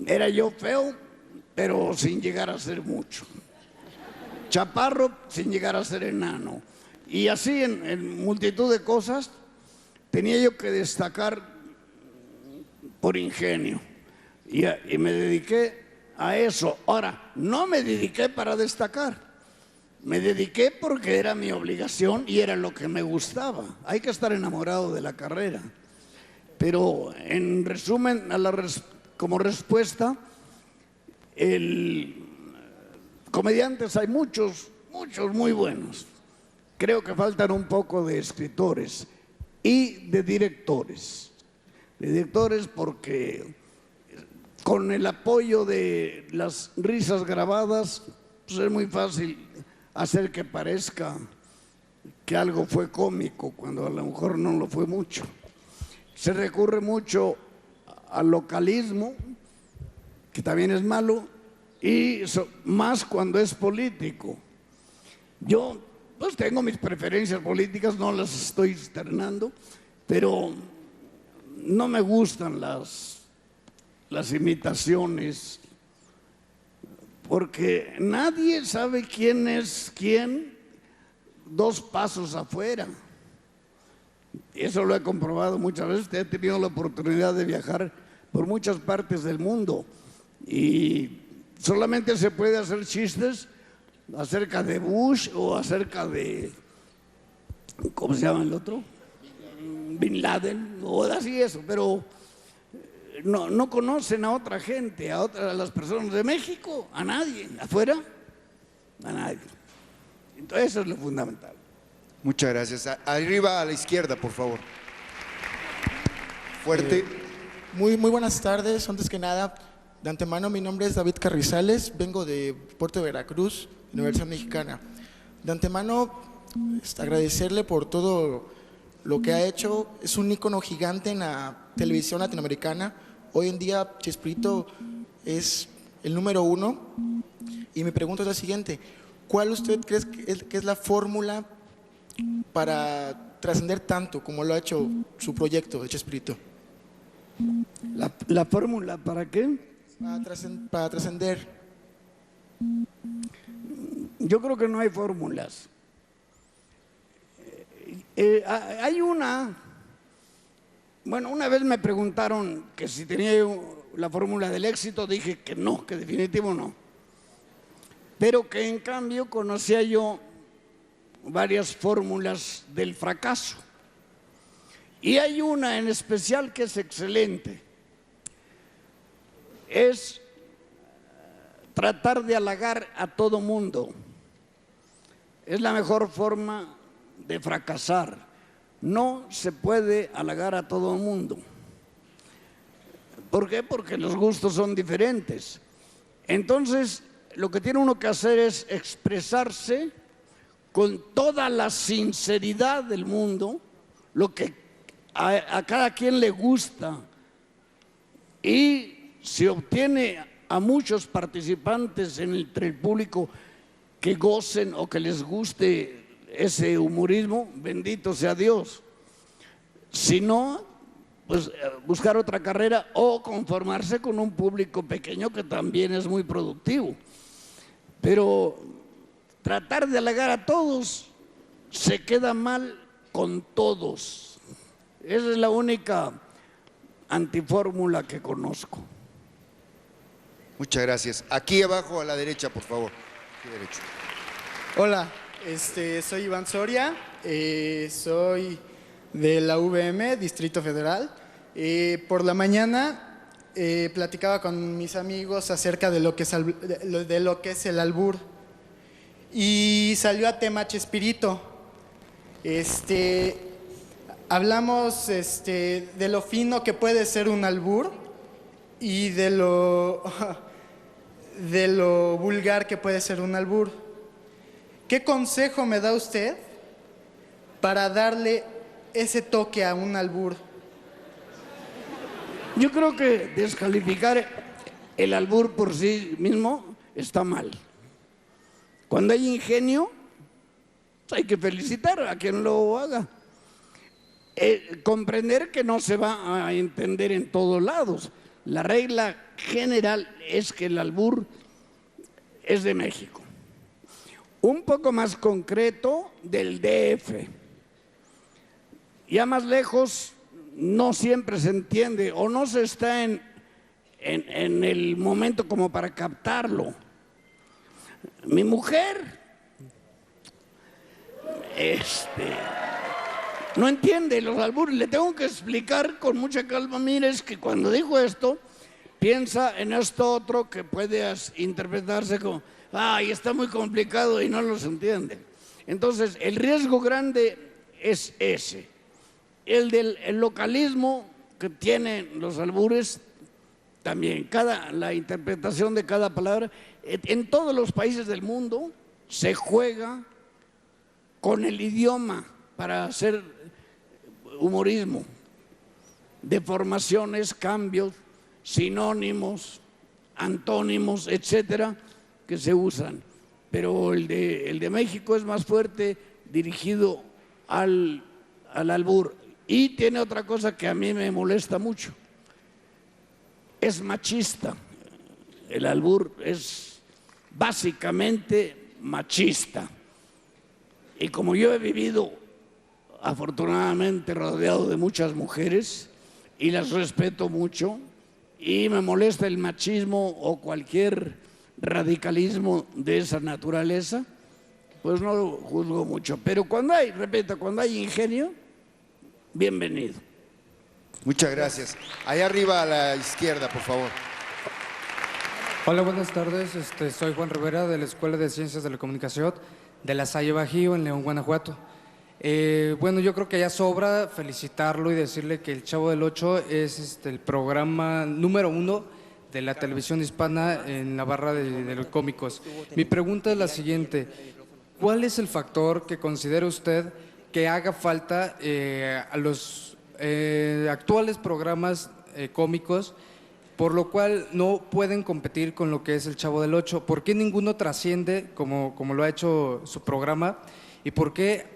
Era yo feo, pero sin llegar a ser mucho. Chaparro, sin llegar a ser enano. Y así en multitud de cosas tenía yo que destacar por ingenio. Y me dediqué a eso. Ahora, no me dediqué para destacar. Me dediqué porque era mi obligación y era lo que me gustaba. Hay que estar enamorado de la carrera. Pero en resumen, como respuesta, comediantes hay muchos muy buenos. Creo que faltan un poco de escritores y de directores. De directores porque con el apoyo de las risas grabadas, pues es muy fácil hacer que parezca que algo fue cómico cuando a lo mejor no lo fue mucho. Se recurre mucho al localismo, que también es malo, y más cuando es político. Yo pues tengo mis preferencias políticas, no las estoy externando, pero no me gustan las imitaciones, porque nadie sabe quién es quién 2 pasos afuera. Eso lo he comprobado muchas veces. He tenido la oportunidad de viajar por muchas partes del mundo y solamente se puede hacer chistes acerca de Bush o acerca de, ¿cómo se llama el otro? Bin Laden o así eso, pero no conocen a otra gente, a las personas de México, a nadie, afuera, a nadie. Entonces eso es lo fundamental. Muchas gracias. Arriba a la izquierda, por favor. Fuerte. Muy buenas tardes. Antes que nada, de antemano, mi nombre es David Carrizales, vengo de Puerto de Veracruz, Universidad Mexicana. De antemano, agradecerle por todo lo que ha hecho. Es un ícono gigante en la televisión latinoamericana. Hoy en día, Chespirito es el número 1. Y mi pregunta es la siguiente: ¿cuál usted cree que es la fórmula para trascender tanto como lo ha hecho su proyecto de Chespirito? ¿La fórmula para qué? Para trascender. Yo creo que no hay fórmulas. Hay una vez me preguntaron que si tenía yo la fórmula del éxito, dije que no, que definitivo no. Pero que en cambio conocía yo varias fórmulas del fracaso. Y hay una en especial que es excelente. Es tratar de halagar a todo mundo. Es la mejor forma de fracasar. No se puede halagar a todo mundo. ¿Por qué? Porque los gustos son diferentes. Entonces, lo que tiene uno que hacer es expresarse con toda la sinceridad del mundo, lo que a cada quien le gusta, y se obtiene a muchos participantes entre el público que gocen o que les guste ese humorismo, bendito sea Dios. Si no, pues buscar otra carrera o conformarse con un público pequeño que también es muy productivo. Pero tratar de halagar a todos se queda mal con todos. Esa es la única antifórmula que conozco. Muchas gracias. Aquí abajo a la derecha, por favor. Aquí derecho. Hola, soy Iván Soria, soy de la UVM, Distrito Federal. Por la mañana platicaba con mis amigos acerca de lo que es el albur y salió a tema Chespirito. Hablamos de lo fino que puede ser un albur y de lo vulgar que puede ser un albur. ¿Qué consejo me da usted para darle ese toque a un albur? Yo creo que descalificar el albur por sí mismo está mal. Cuando hay ingenio, hay que felicitar a quien lo haga. Comprender que no se va a entender en todos lados. La regla general es que el albur es de México. Un poco más concreto, del DF. Ya más lejos, no siempre se entiende o no se está en el momento como para captarlo. Mi mujer no entiende los albures, le tengo que explicar con mucha calma. Mire, es que cuando dijo esto, piensa en esto otro que puede interpretarse como, ay, está muy complicado y no los entiende. Entonces, el riesgo grande es ese. El del localismo que tienen los albures también, la interpretación de cada palabra. En todos los países del mundo se juega con el idioma para hacer humorismo, deformaciones, cambios, sinónimos, antónimos, etcétera, que se usan. Pero el de México es más fuerte, dirigido al albur. Y tiene otra cosa que a mí me molesta mucho. Es machista. El albur es básicamente machista. Y como yo he vivido, afortunadamente, rodeado de muchas mujeres, y las respeto mucho, y me molesta el machismo o cualquier radicalismo de esa naturaleza, pues no lo juzgo mucho. Pero cuando hay, repito, cuando hay ingenio, bienvenido. Muchas gracias. Allá arriba a la izquierda, por favor. Hola, buenas tardes. Soy Juan Rivera, de la Escuela de Ciencias de la Comunicación de La Salle Bajío, en León, Guanajuato. Bueno, yo creo que ya sobra felicitarlo y decirle que El Chavo del Ocho es el programa número 1 de la televisión hispana en la barra de los cómicos. Mi pregunta es la siguiente: ¿cuál es el factor que considera usted que haga falta a los actuales programas cómicos, por lo cual no pueden competir con lo que es El Chavo del Ocho? ¿Por qué ninguno trasciende como lo ha hecho su programa? ¿Y por qué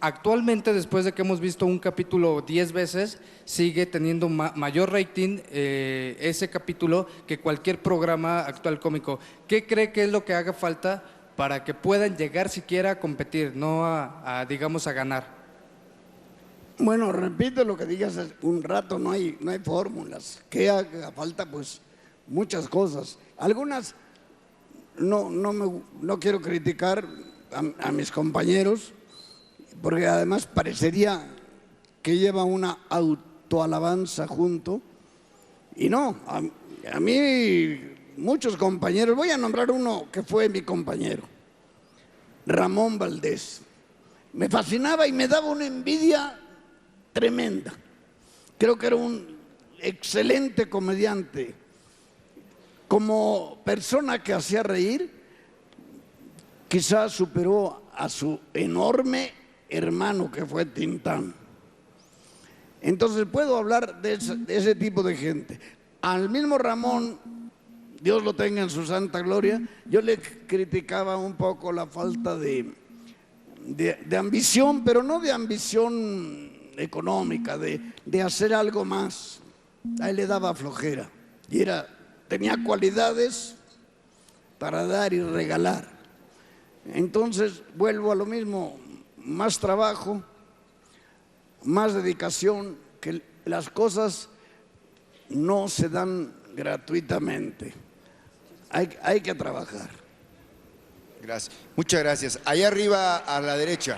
Actualmente, después de que hemos visto un capítulo 10 veces, sigue teniendo mayor rating ese capítulo que cualquier programa actual cómico. ¿Qué cree que es lo que haga falta para que puedan llegar siquiera a competir, no digamos, a ganar? Bueno, repito lo que digas un rato, no hay fórmulas. ¿Qué haga falta? Pues muchas cosas. Algunas no quiero criticar a mis compañeros, porque además parecería que lleva una autoalabanza junto. Y no, a mí muchos compañeros, voy a nombrar uno que fue mi compañero, Ramón Valdés. Me fascinaba y me daba una envidia tremenda. Creo que era un excelente comediante. Como persona que hacía reír, quizás superó a su enorme hermano que fue Tintán. Entonces puedo hablar de ese tipo de gente. Al mismo Ramón, Dios lo tenga en su santa gloria, yo le criticaba un poco la falta de ambición, pero no de ambición económica, de hacer algo más. A él le daba flojera y tenía cualidades para dar y regalar. Entonces vuelvo a lo mismo, más trabajo, más dedicación, que las cosas no se dan gratuitamente. Hay que trabajar. Gracias. Muchas gracias. Allá arriba a la derecha,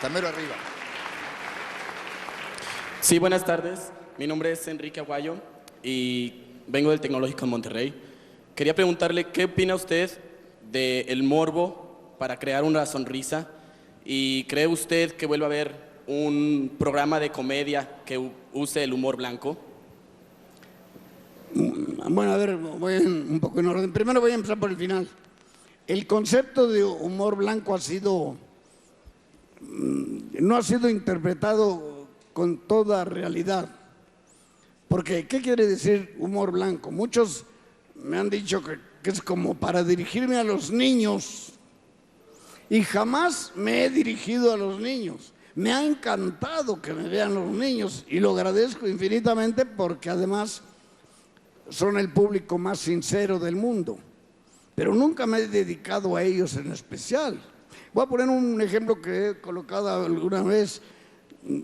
tamero arriba. Sí, buenas tardes. Mi nombre es Enrique Aguayo y vengo del Tecnológico de Monterrey. Quería preguntarle qué opina usted del morbo para crear una sonrisa, y ¿cree usted que vuelva a haber un programa de comedia que use el humor blanco? Bueno, a ver, voy un poco en orden. Primero voy a empezar por el final. El concepto de humor blanco no ha sido interpretado con toda realidad. Porque, ¿qué quiere decir humor blanco? Muchos me han dicho que es como para dirigirme a los niños. Y jamás me he dirigido a los niños. Me ha encantado que me vean los niños y lo agradezco infinitamente, porque además son el público más sincero del mundo. Pero nunca me he dedicado a ellos en especial. Voy a poner un ejemplo que he colocado alguna vez.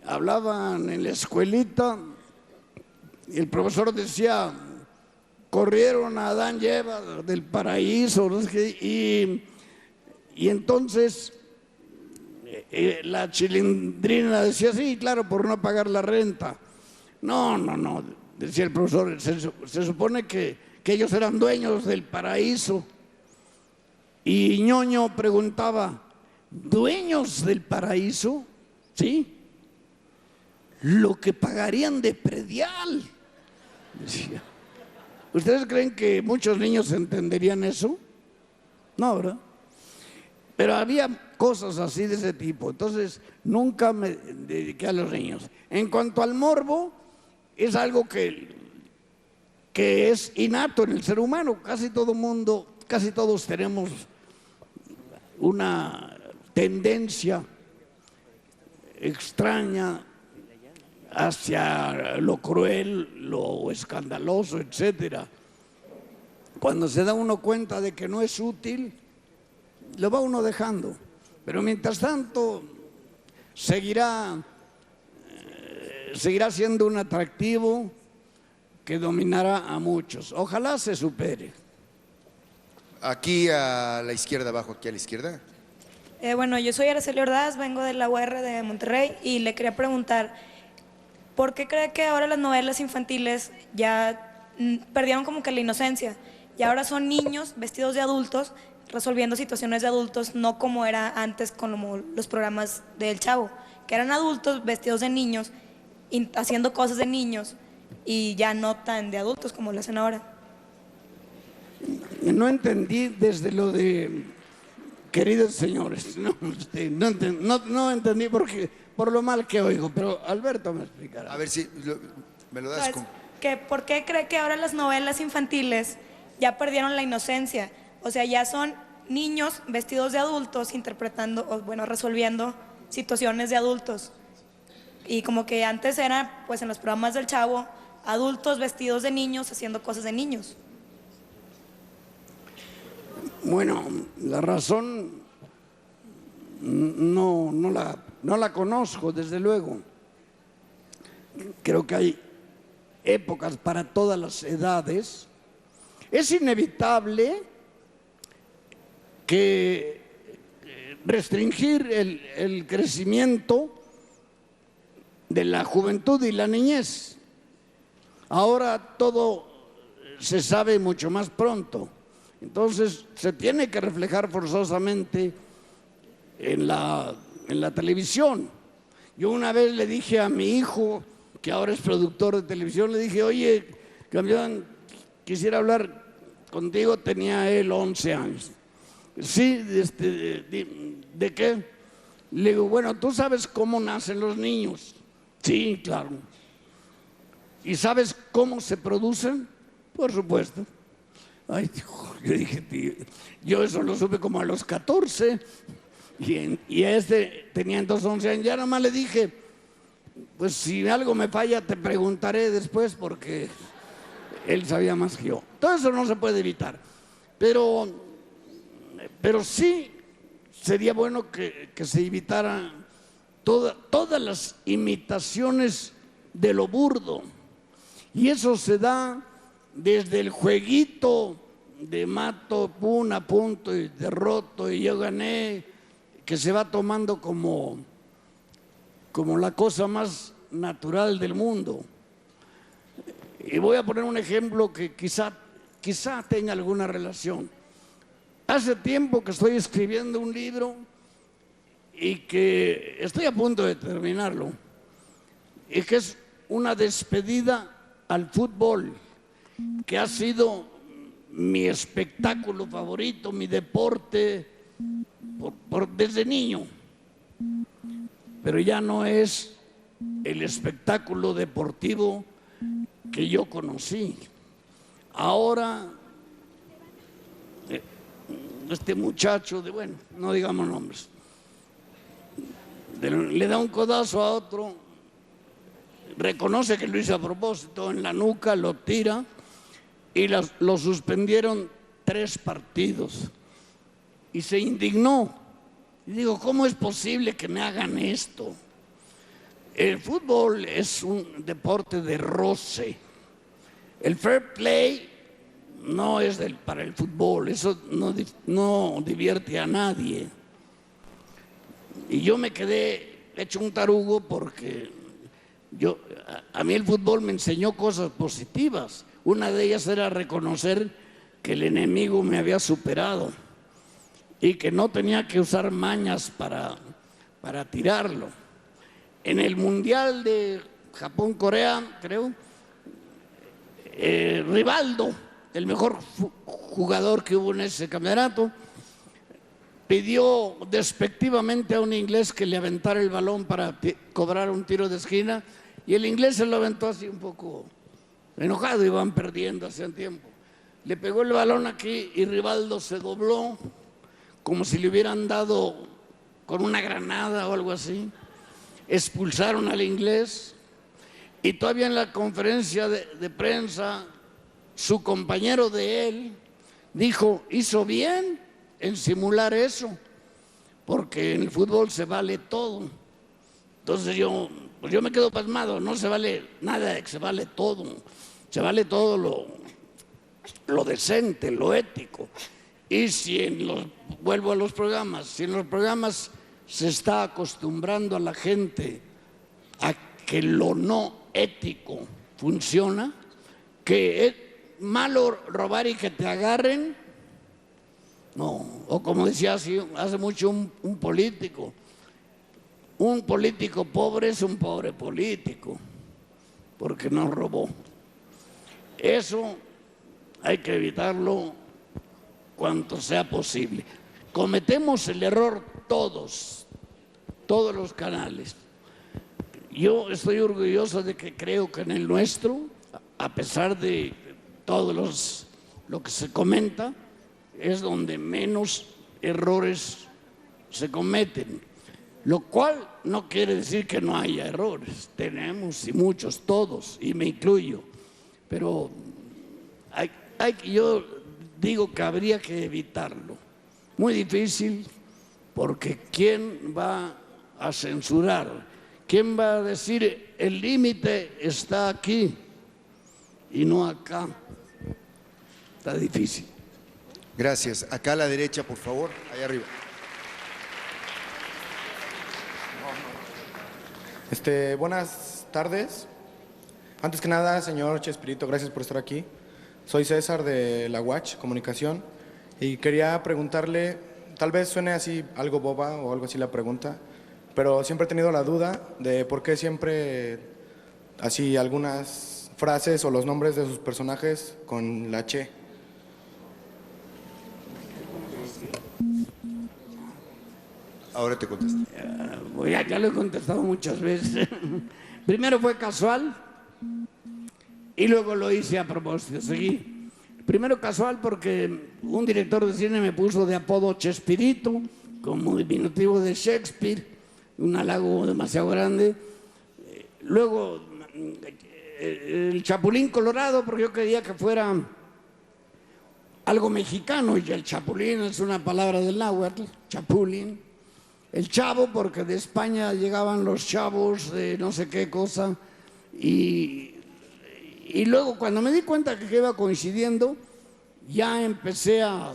Hablaban en la escuelita y el profesor decía: corrieron a Adán y Eva del paraíso, no sé qué, y entonces la chilindrina decía: sí, claro, por no pagar la renta. No, decía el profesor, se supone que ellos eran dueños del paraíso. Y Ñoño preguntaba: ¿dueños del paraíso? Sí. Lo que pagarían de predial, decía. ¿Ustedes creen que muchos niños entenderían eso? No, ¿verdad? Pero había cosas así de ese tipo. Entonces nunca me dediqué a los niños. En cuanto al morbo, es algo que es innato en el ser humano. Casi todos tenemos una tendencia extraña hacia lo cruel, lo escandaloso, etcétera. Cuando se da uno cuenta de que no es útil, lo va uno dejando. Pero mientras tanto seguirá siendo un atractivo que dominará a muchos. Ojalá se supere. Aquí a la izquierda, abajo, aquí a la izquierda. Bueno, yo soy Araceli Ordaz, vengo de la UR de Monterrey y le quería preguntar, ¿por qué cree que ahora las novelas infantiles ya perdieron como que la inocencia? Y ahora son niños vestidos de adultos resolviendo situaciones de adultos, no como era antes con los programas del Chavo, que eran adultos vestidos de niños, haciendo cosas de niños y ya no tan de adultos como lo hacen ahora. No entendí desde lo de queridos señores, no entendí por lo mal que oigo, pero Alberto me explicará. A ver si me lo das. ¿Por qué cree que ahora las novelas infantiles ya perdieron la inocencia? O sea, ya son niños vestidos de adultos interpretando, o bueno, resolviendo situaciones de adultos. Y como que antes era, pues en los programas del Chavo, adultos vestidos de niños haciendo cosas de niños. Bueno, la razón no la conozco, desde luego. Creo que hay épocas para todas las edades. Es inevitable que restringir el crecimiento de la juventud y la niñez. Ahora todo se sabe mucho más pronto. Entonces se tiene que reflejar forzosamente en la televisión. Yo una vez le dije a mi hijo, que ahora es productor de televisión, le dije, oye, campeón, quisiera hablar contigo. Tenía él 11 años. Sí, ¿de qué? Le digo, bueno, ¿tú sabes cómo nacen los niños? Sí, claro. ¿Y sabes cómo se producen? Por supuesto. Ay, yo dije, tío, yo eso lo supe como a los 14 y tenía entonces 11 años. Ya nomás le dije, pues si algo me falla te preguntaré después, porque él sabía más que yo. Todo eso no se puede evitar, pero sí sería bueno que se evitaran todas las imitaciones de lo burdo, y eso se da desde el jueguito de mato, pum, apunto y derroto y yo gané, que se va tomando como la cosa más natural del mundo. Y voy a poner un ejemplo que quizá tenga alguna relación. Hace tiempo que estoy escribiendo un libro y que estoy a punto de terminarlo, y que es una despedida al fútbol, que ha sido mi espectáculo favorito, mi deporte desde niño, pero ya no es el espectáculo deportivo que yo conocí. Ahora este muchacho bueno, no digamos nombres, le da un codazo a otro, reconoce que lo hizo a propósito, en la nuca lo tira y lo suspendieron 3 partidos y se indignó. Y digo, ¿cómo es posible que me hagan esto? El fútbol es un deporte de roce. El fair play no es para el fútbol, eso no divierte a nadie. Y yo me quedé hecho un tarugo porque a mí el fútbol me enseñó cosas positivas. Una de ellas era reconocer que el enemigo me había superado y que no tenía que usar mañas para tirarlo. En el Mundial de Japón-Corea, creo, Rivaldo, el mejor jugador que hubo en ese campeonato, pidió despectivamente a un inglés que le aventara el balón para cobrar un tiro de esquina, y el inglés se lo aventó así un poco enojado, iban perdiendo hacía tiempo. Le pegó el balón aquí y Rivaldo se dobló como si le hubieran dado con una granada o algo así. Expulsaron al inglés y todavía en la conferencia de prensa su compañero de él dijo, hizo bien en simular eso, porque en el fútbol se vale todo. Entonces yo me quedo pasmado, no se vale nada, se vale todo. Se vale todo lo decente, lo ético. Y vuelvo a los programas, si en los programas se está acostumbrando a la gente a que lo no ético funciona, que es malo robar y que te agarren, no. O como decía hace mucho un político pobre es un pobre político, porque no robó. Eso hay que evitarlo cuanto sea posible. Cometemos el error todos los canales. Yo estoy orgulloso de que creo que en el nuestro, a pesar de todo lo que se comenta, es donde menos errores se cometen. Lo cual no quiere decir que no haya errores. Tenemos y muchos, todos, y me incluyo. Pero yo digo que habría que evitarlo. Muy difícil, porque ¿quién va a censurar? ¿Quién va a decir el límite está aquí y no acá? Está difícil. Gracias. Acá a la derecha, por favor, allá arriba. Buenas tardes. Antes que nada, señor Chespirito, gracias por estar aquí. Soy César de la UACH Comunicación y quería preguntarle, tal vez suene así algo boba o algo así la pregunta, pero siempre he tenido la duda de por qué siempre así algunas frases o los nombres de sus personajes con la Che. Ahora te contesto. Ya lo he contestado muchas veces. Primero fue casual y luego lo hice a propósito. Seguí. Primero casual porque un director de cine me puso de apodo Chespirito, como diminutivo de Shakespeare, un halago demasiado grande. Luego el Chapulín Colorado, porque yo quería que fuera algo mexicano, y el Chapulín es una palabra del náhuatl, Chapulín. El Chavo, porque de España llegaban los chavos de no sé qué cosa. Y luego, cuando me di cuenta que iba coincidiendo, ya empecé a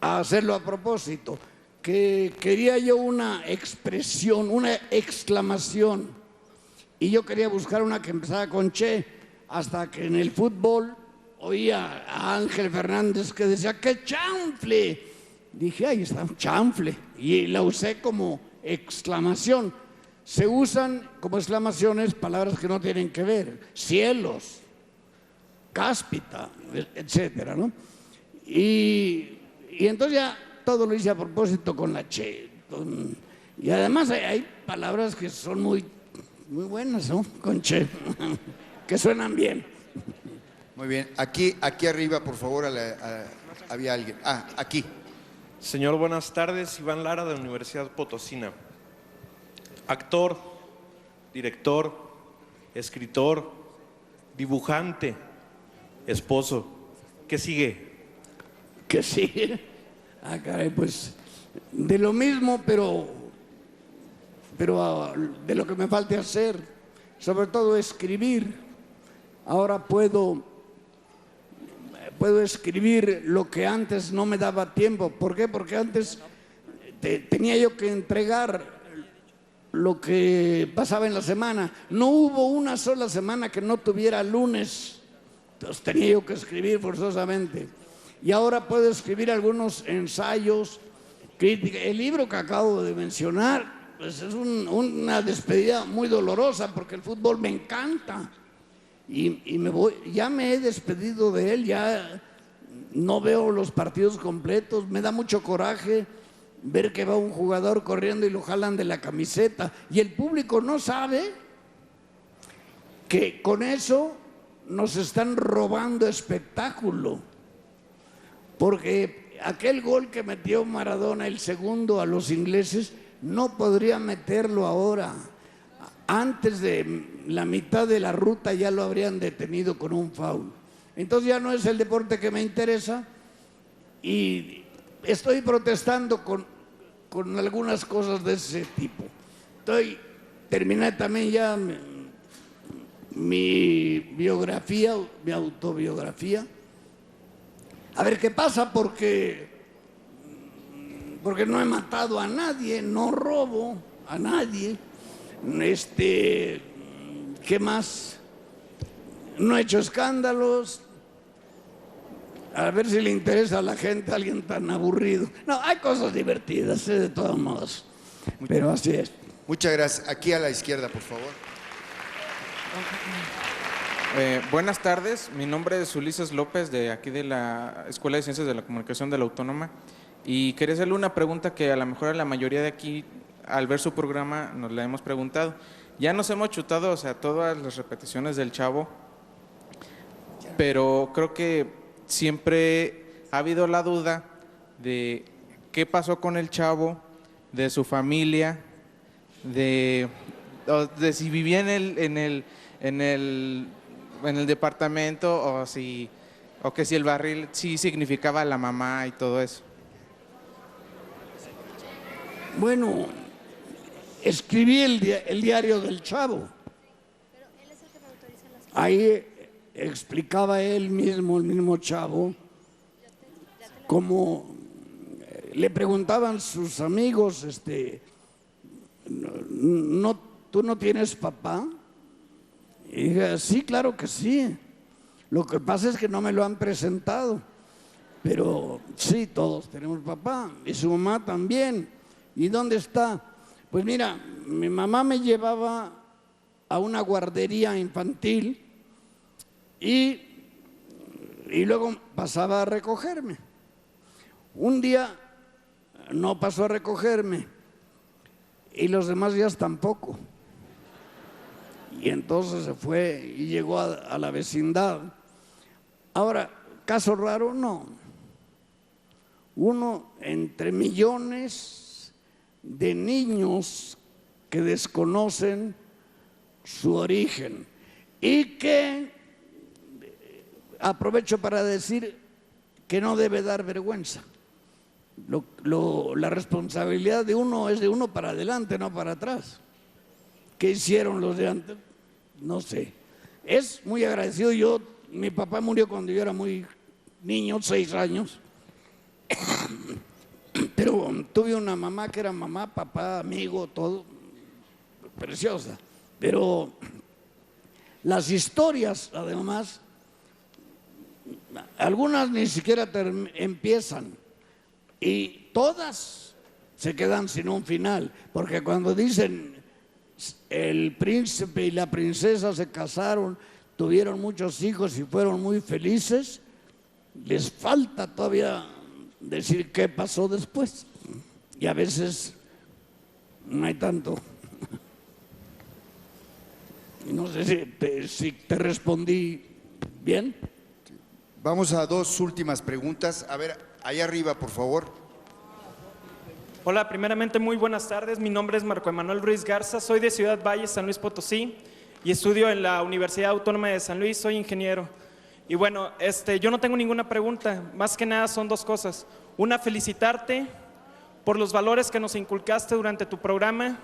hacerlo a propósito. Que quería yo una expresión, una exclamación. Y yo quería buscar una que empezara con Che, hasta que en el fútbol oía a Ángel Fernández que decía ¡qué chanfle! Dije, ahí está, chanfle, y la usé como exclamación. Se usan como exclamaciones palabras que no tienen que ver, cielos, cáspita, etcétera, ¿no? Y entonces ya todo lo hice a propósito con la Che. Y además hay palabras que son muy buenas, ¿no? Con Che, que suenan bien. Muy bien. Aquí arriba, por favor, había alguien. Aquí. Señor, buenas tardes. Iván Lara, de la Universidad Potosina. Actor, director, escritor, dibujante, esposo. ¿Qué sigue? ¿Qué sigue? Caray, pues de lo mismo, pero de lo que me falte hacer. Sobre todo escribir. Ahora puedo escribir lo que antes no me daba tiempo. ¿Por qué? Porque antes tenía yo que entregar lo que pasaba en la semana. No hubo una sola semana que no tuviera lunes. Entonces tenía yo que escribir forzosamente. Y ahora puedo escribir algunos ensayos, críticas. El libro que acabo de mencionar, pues es una despedida muy dolorosa porque el fútbol me encanta. Y ya me he despedido de él, ya no veo los partidos completos, me da mucho coraje ver que va un jugador corriendo y lo jalan de la camiseta y el público no sabe que con eso nos están robando espectáculo, porque aquel gol que metió Maradona, el segundo a los ingleses, no podría meterlo ahora. Antes de la mitad de la ruta ya lo habrían detenido con un foul. Entonces ya no es el deporte que me interesa y estoy protestando con algunas cosas de ese tipo. Terminé también ya mi biografía, mi autobiografía. A ver qué pasa, porque no he matado a nadie, no robo a nadie. ¿Qué más? No he hecho escándalos. A ver si le interesa a la gente a alguien tan aburrido. No, hay cosas divertidas, de todos modos. Pero así es. Muchas gracias. Aquí a la izquierda, por favor. Buenas tardes. Mi nombre es Ulises López, de aquí de la Escuela de Ciencias de la Comunicación de la Autónoma. Y quería hacerle una pregunta que a lo mejor a la mayoría de aquí, al ver su programa, nos la hemos preguntado. Ya nos hemos chutado, o sea, todas las repeticiones del Chavo, pero creo que siempre ha habido la duda de qué pasó con el Chavo de su familia, de si vivía en el departamento o que si el barril sí significaba la mamá y todo eso. Bueno, escribí el diario del Chavo. Ahí explicaba él mismo, el mismo Chavo, cómo le preguntaban sus amigos, ¿tú no tienes papá? Y dije, sí, claro que sí. Lo que pasa es que no me lo han presentado. Pero sí, todos tenemos papá. Y su mamá también. ¿Y dónde está? Pues mira, mi mamá me llevaba a una guardería infantil y luego pasaba a recogerme. Un día no pasó a recogerme y los demás días tampoco. Y entonces se fue y llegó a la vecindad. Ahora, caso raro, no. Uno entre millones de niños que desconocen su origen y que, aprovecho para decir que no debe dar vergüenza. La responsabilidad de uno es de uno para adelante, no para atrás. ¿Qué hicieron los de antes? No sé. Es muy agradecido. Mi papá murió cuando yo era muy niño, 6 años. Pero tuve una mamá que era mamá, papá, amigo, todo, preciosa. Pero las historias, además, algunas ni siquiera empiezan y todas se quedan sin un final, porque cuando dicen el príncipe y la princesa se casaron, tuvieron muchos hijos y fueron muy felices, les falta todavía decir qué pasó después. Y a veces no hay tanto. No sé si te respondí bien. Vamos a 2 últimas preguntas. A ver, allá arriba, por favor. Hola, primeramente muy buenas tardes. Mi nombre es Marco Emanuel Ruiz Garza, soy de Ciudad Valle, San Luis Potosí, y estudio en la Universidad Autónoma de San Luis, soy ingeniero. Y bueno, yo no tengo ninguna pregunta, más que nada son 2 cosas. Una, felicitarte por los valores que nos inculcaste durante tu programa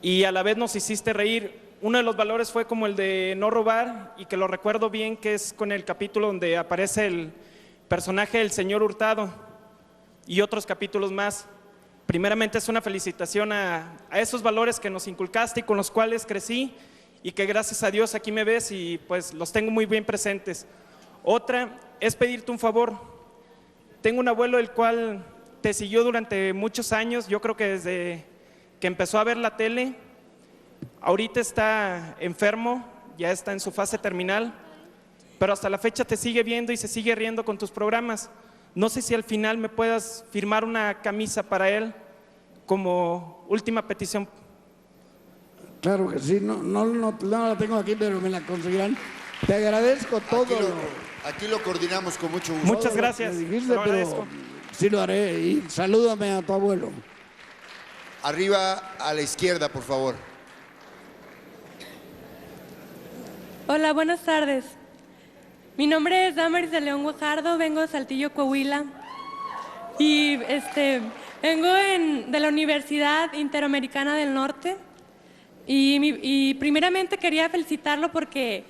y a la vez nos hiciste reír. Uno de los valores fue como el de no robar, y que lo recuerdo bien, que es con el capítulo donde aparece el personaje del señor Hurtado y otros capítulos más. Primeramente es una felicitación a esos valores que nos inculcaste y con los cuales crecí, y que gracias a Dios aquí me ves y pues los tengo muy bien presentes. Otra es pedirte un favor. Tengo un abuelo el cual te siguió durante muchos años, yo creo que desde que empezó a ver la tele. Ahorita está enfermo, ya está en su fase terminal, pero hasta la fecha te sigue viendo y se sigue riendo con tus programas. No sé si al final me puedas firmar una camisa para él como última petición. Claro que sí, no la tengo aquí, pero me la conseguirán. Te agradezco todo. Aquí lo coordinamos con mucho gusto. Muchas gracias. Dijiste, pero sí lo haré. Y salúdame a tu abuelo. Arriba a la izquierda, por favor. Hola, buenas tardes. Mi nombre es Damaris de León Guajardo, vengo de Saltillo, Coahuila. Y vengo de la Universidad Interamericana del Norte. Y primeramente quería felicitarlo porque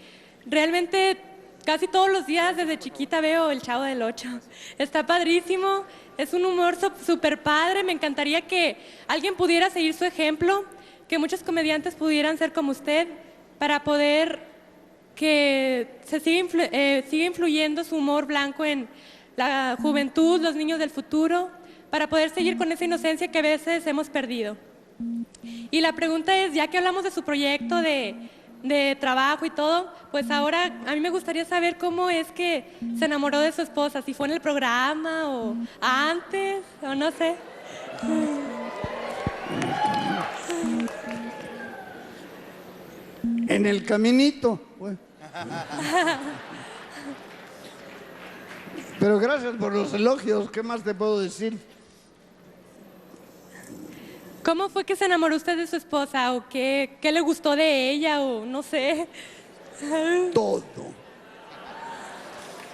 realmente casi todos los días desde chiquita veo El Chavo del Ocho. Está padrísimo, es un humor súper padre. Me encantaría que alguien pudiera seguir su ejemplo, que muchos comediantes pudieran ser como usted, para poder que se siga influyendo su humor blanco en la juventud, los niños del futuro, para poder seguir con esa inocencia que a veces hemos perdido. Y la pregunta es, ya que hablamos de su proyecto de trabajo y todo, pues ahora a mí me gustaría saber cómo es que se enamoró de su esposa, si fue en el programa o antes, o no sé. En el caminito. Pero gracias por los elogios, ¿qué más te puedo decir? ¿Cómo fue que se enamoró usted de su esposa? ¿O qué le gustó de ella? O no sé. Todo.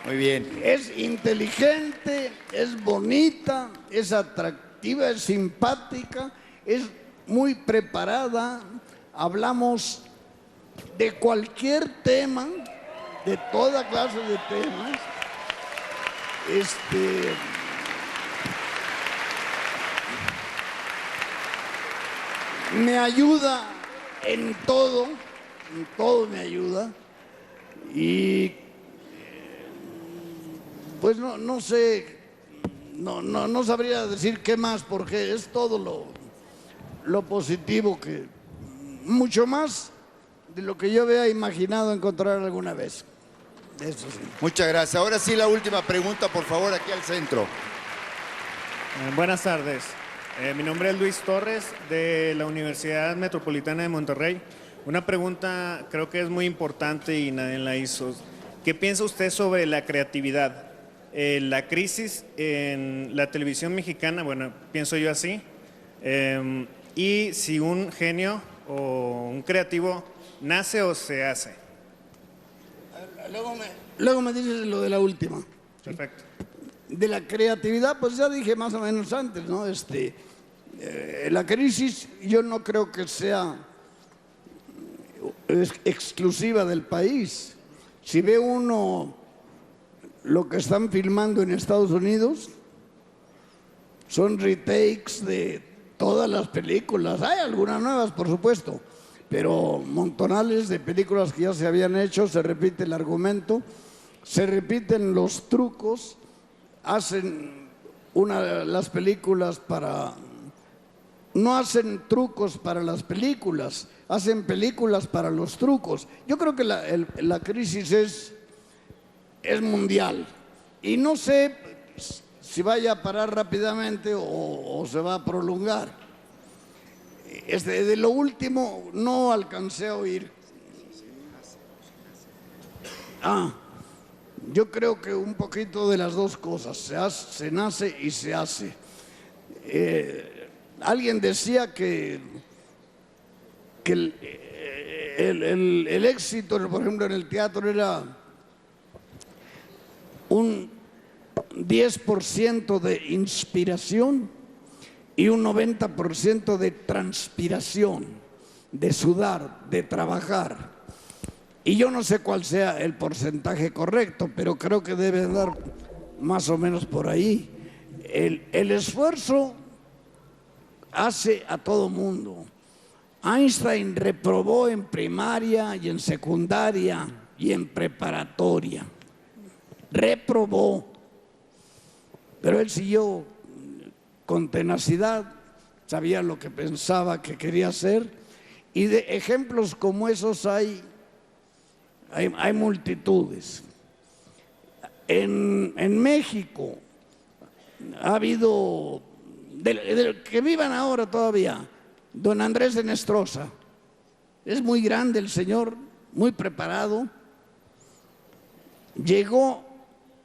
Muy bien. Es inteligente, es bonita, es atractiva, es simpática, es muy preparada. Hablamos de cualquier tema, de toda clase de temas. Me ayuda en todo me ayuda. Y pues no sé, no sabría decir qué más, porque es todo lo positivo, que mucho más de lo que yo había imaginado encontrar alguna vez. Eso sí. Muchas gracias. Ahora sí, la última pregunta, por favor, aquí al centro. Buenas tardes. Mi nombre es Luis Torres, de la Universidad Metropolitana de Monterrey. Una pregunta creo que es muy importante y nadie la hizo. ¿Qué piensa usted sobre la creatividad? La crisis en la televisión mexicana, bueno, pienso yo así. Y si un genio o un creativo nace o se hace. Luego me dices lo de la última. Perfecto. De la creatividad, pues ya dije más o menos antes, ¿no? La crisis yo no creo que sea exclusiva del país. Si ve uno lo que están filmando en Estados Unidos, son retakes de todas las películas. Hay algunas nuevas, por supuesto, pero montonales de películas que ya se habían hecho. Se repite el argumento, se repiten los trucos, hacen las películas para... No hacen trucos para las películas, hacen películas para los trucos. Yo creo que la crisis es mundial y no sé si vaya a parar rápidamente o se va a prolongar. De lo último no alcancé a oír. Yo creo que un poquito de las dos cosas, se nace y se hace. Alguien decía que el éxito, por ejemplo, en el teatro era un 10% de inspiración y un 90% de transpiración, de sudar, de trabajar. Y yo no sé cuál sea el porcentaje correcto, pero creo que debe andar más o menos por ahí. El esfuerzo hace a todo mundo. Einstein reprobó en primaria y en secundaria y en preparatoria. Reprobó. Pero él siguió con tenacidad, sabía lo que pensaba que quería hacer. Y de ejemplos como esos hay multitudes. En México ha habido... Del que vivan ahora todavía, don Andrés de Nestrosa. Es muy grande el señor, muy preparado. Llegó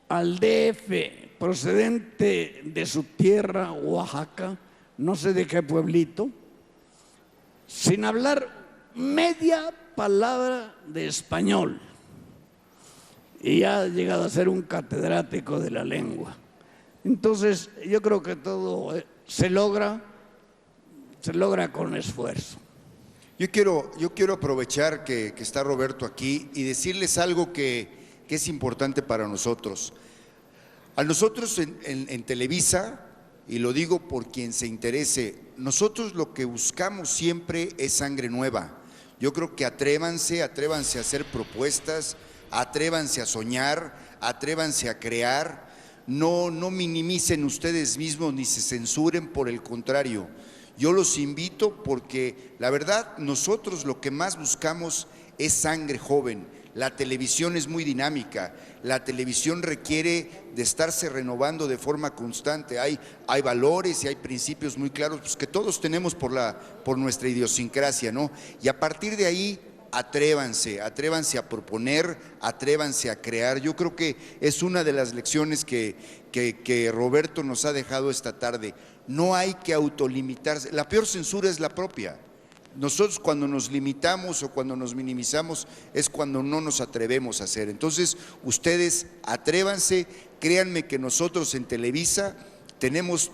al DF procedente de su tierra, Oaxaca, no sé de qué pueblito, sin hablar media palabra de español. Y ya ha llegado a ser un catedrático de la lengua. Entonces, yo creo que todo se logra con esfuerzo. Yo quiero aprovechar que está Roberto aquí y decirles algo que es importante para nosotros. A nosotros en Televisa, y lo digo por quien se interese, nosotros lo que buscamos siempre es sangre nueva. Yo creo que atrévanse a hacer propuestas, atrévanse a soñar, atrévanse a crear. No minimicen ustedes mismos ni se censuren, por el contrario. Yo los invito porque la verdad nosotros lo que más buscamos es sangre joven. La televisión es muy dinámica, la televisión requiere de estarse renovando de forma constante. Hay valores y hay principios muy claros, pues, que todos tenemos por nuestra idiosincrasia, ¿no? Y a partir de ahí atrévanse a proponer, atrévanse a crear. Yo creo que es una de las lecciones que Roberto nos ha dejado esta tarde. No hay que autolimitarse. La peor censura es la propia. Nosotros cuando nos limitamos o cuando nos minimizamos es cuando no nos atrevemos a hacer. Entonces, ustedes atrévanse, créanme que nosotros en Televisa tenemos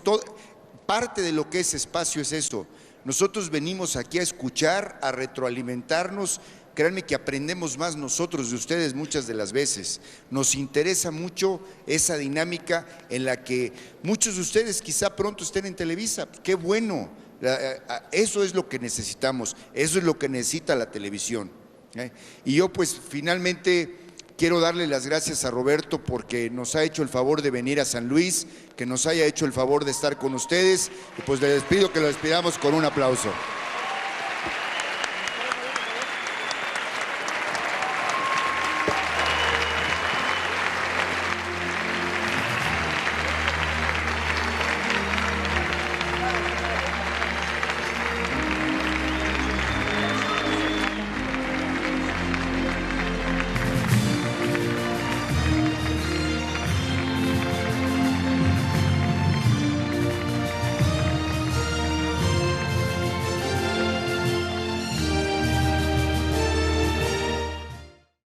parte de lo que es espacio es eso. Nosotros venimos aquí a escuchar, a retroalimentarnos. Créanme que aprendemos más nosotros de ustedes muchas de las veces. Nos interesa mucho esa dinámica en la que muchos de ustedes quizá pronto estén en Televisa. ¡Qué bueno! Eso es lo que necesitamos, eso es lo que necesita la televisión. Y yo pues finalmente quiero darle las gracias a Roberto porque nos ha hecho el favor de venir a San Luis, que nos haya hecho el favor de estar con ustedes y pues les pido que lo despidamos con un aplauso.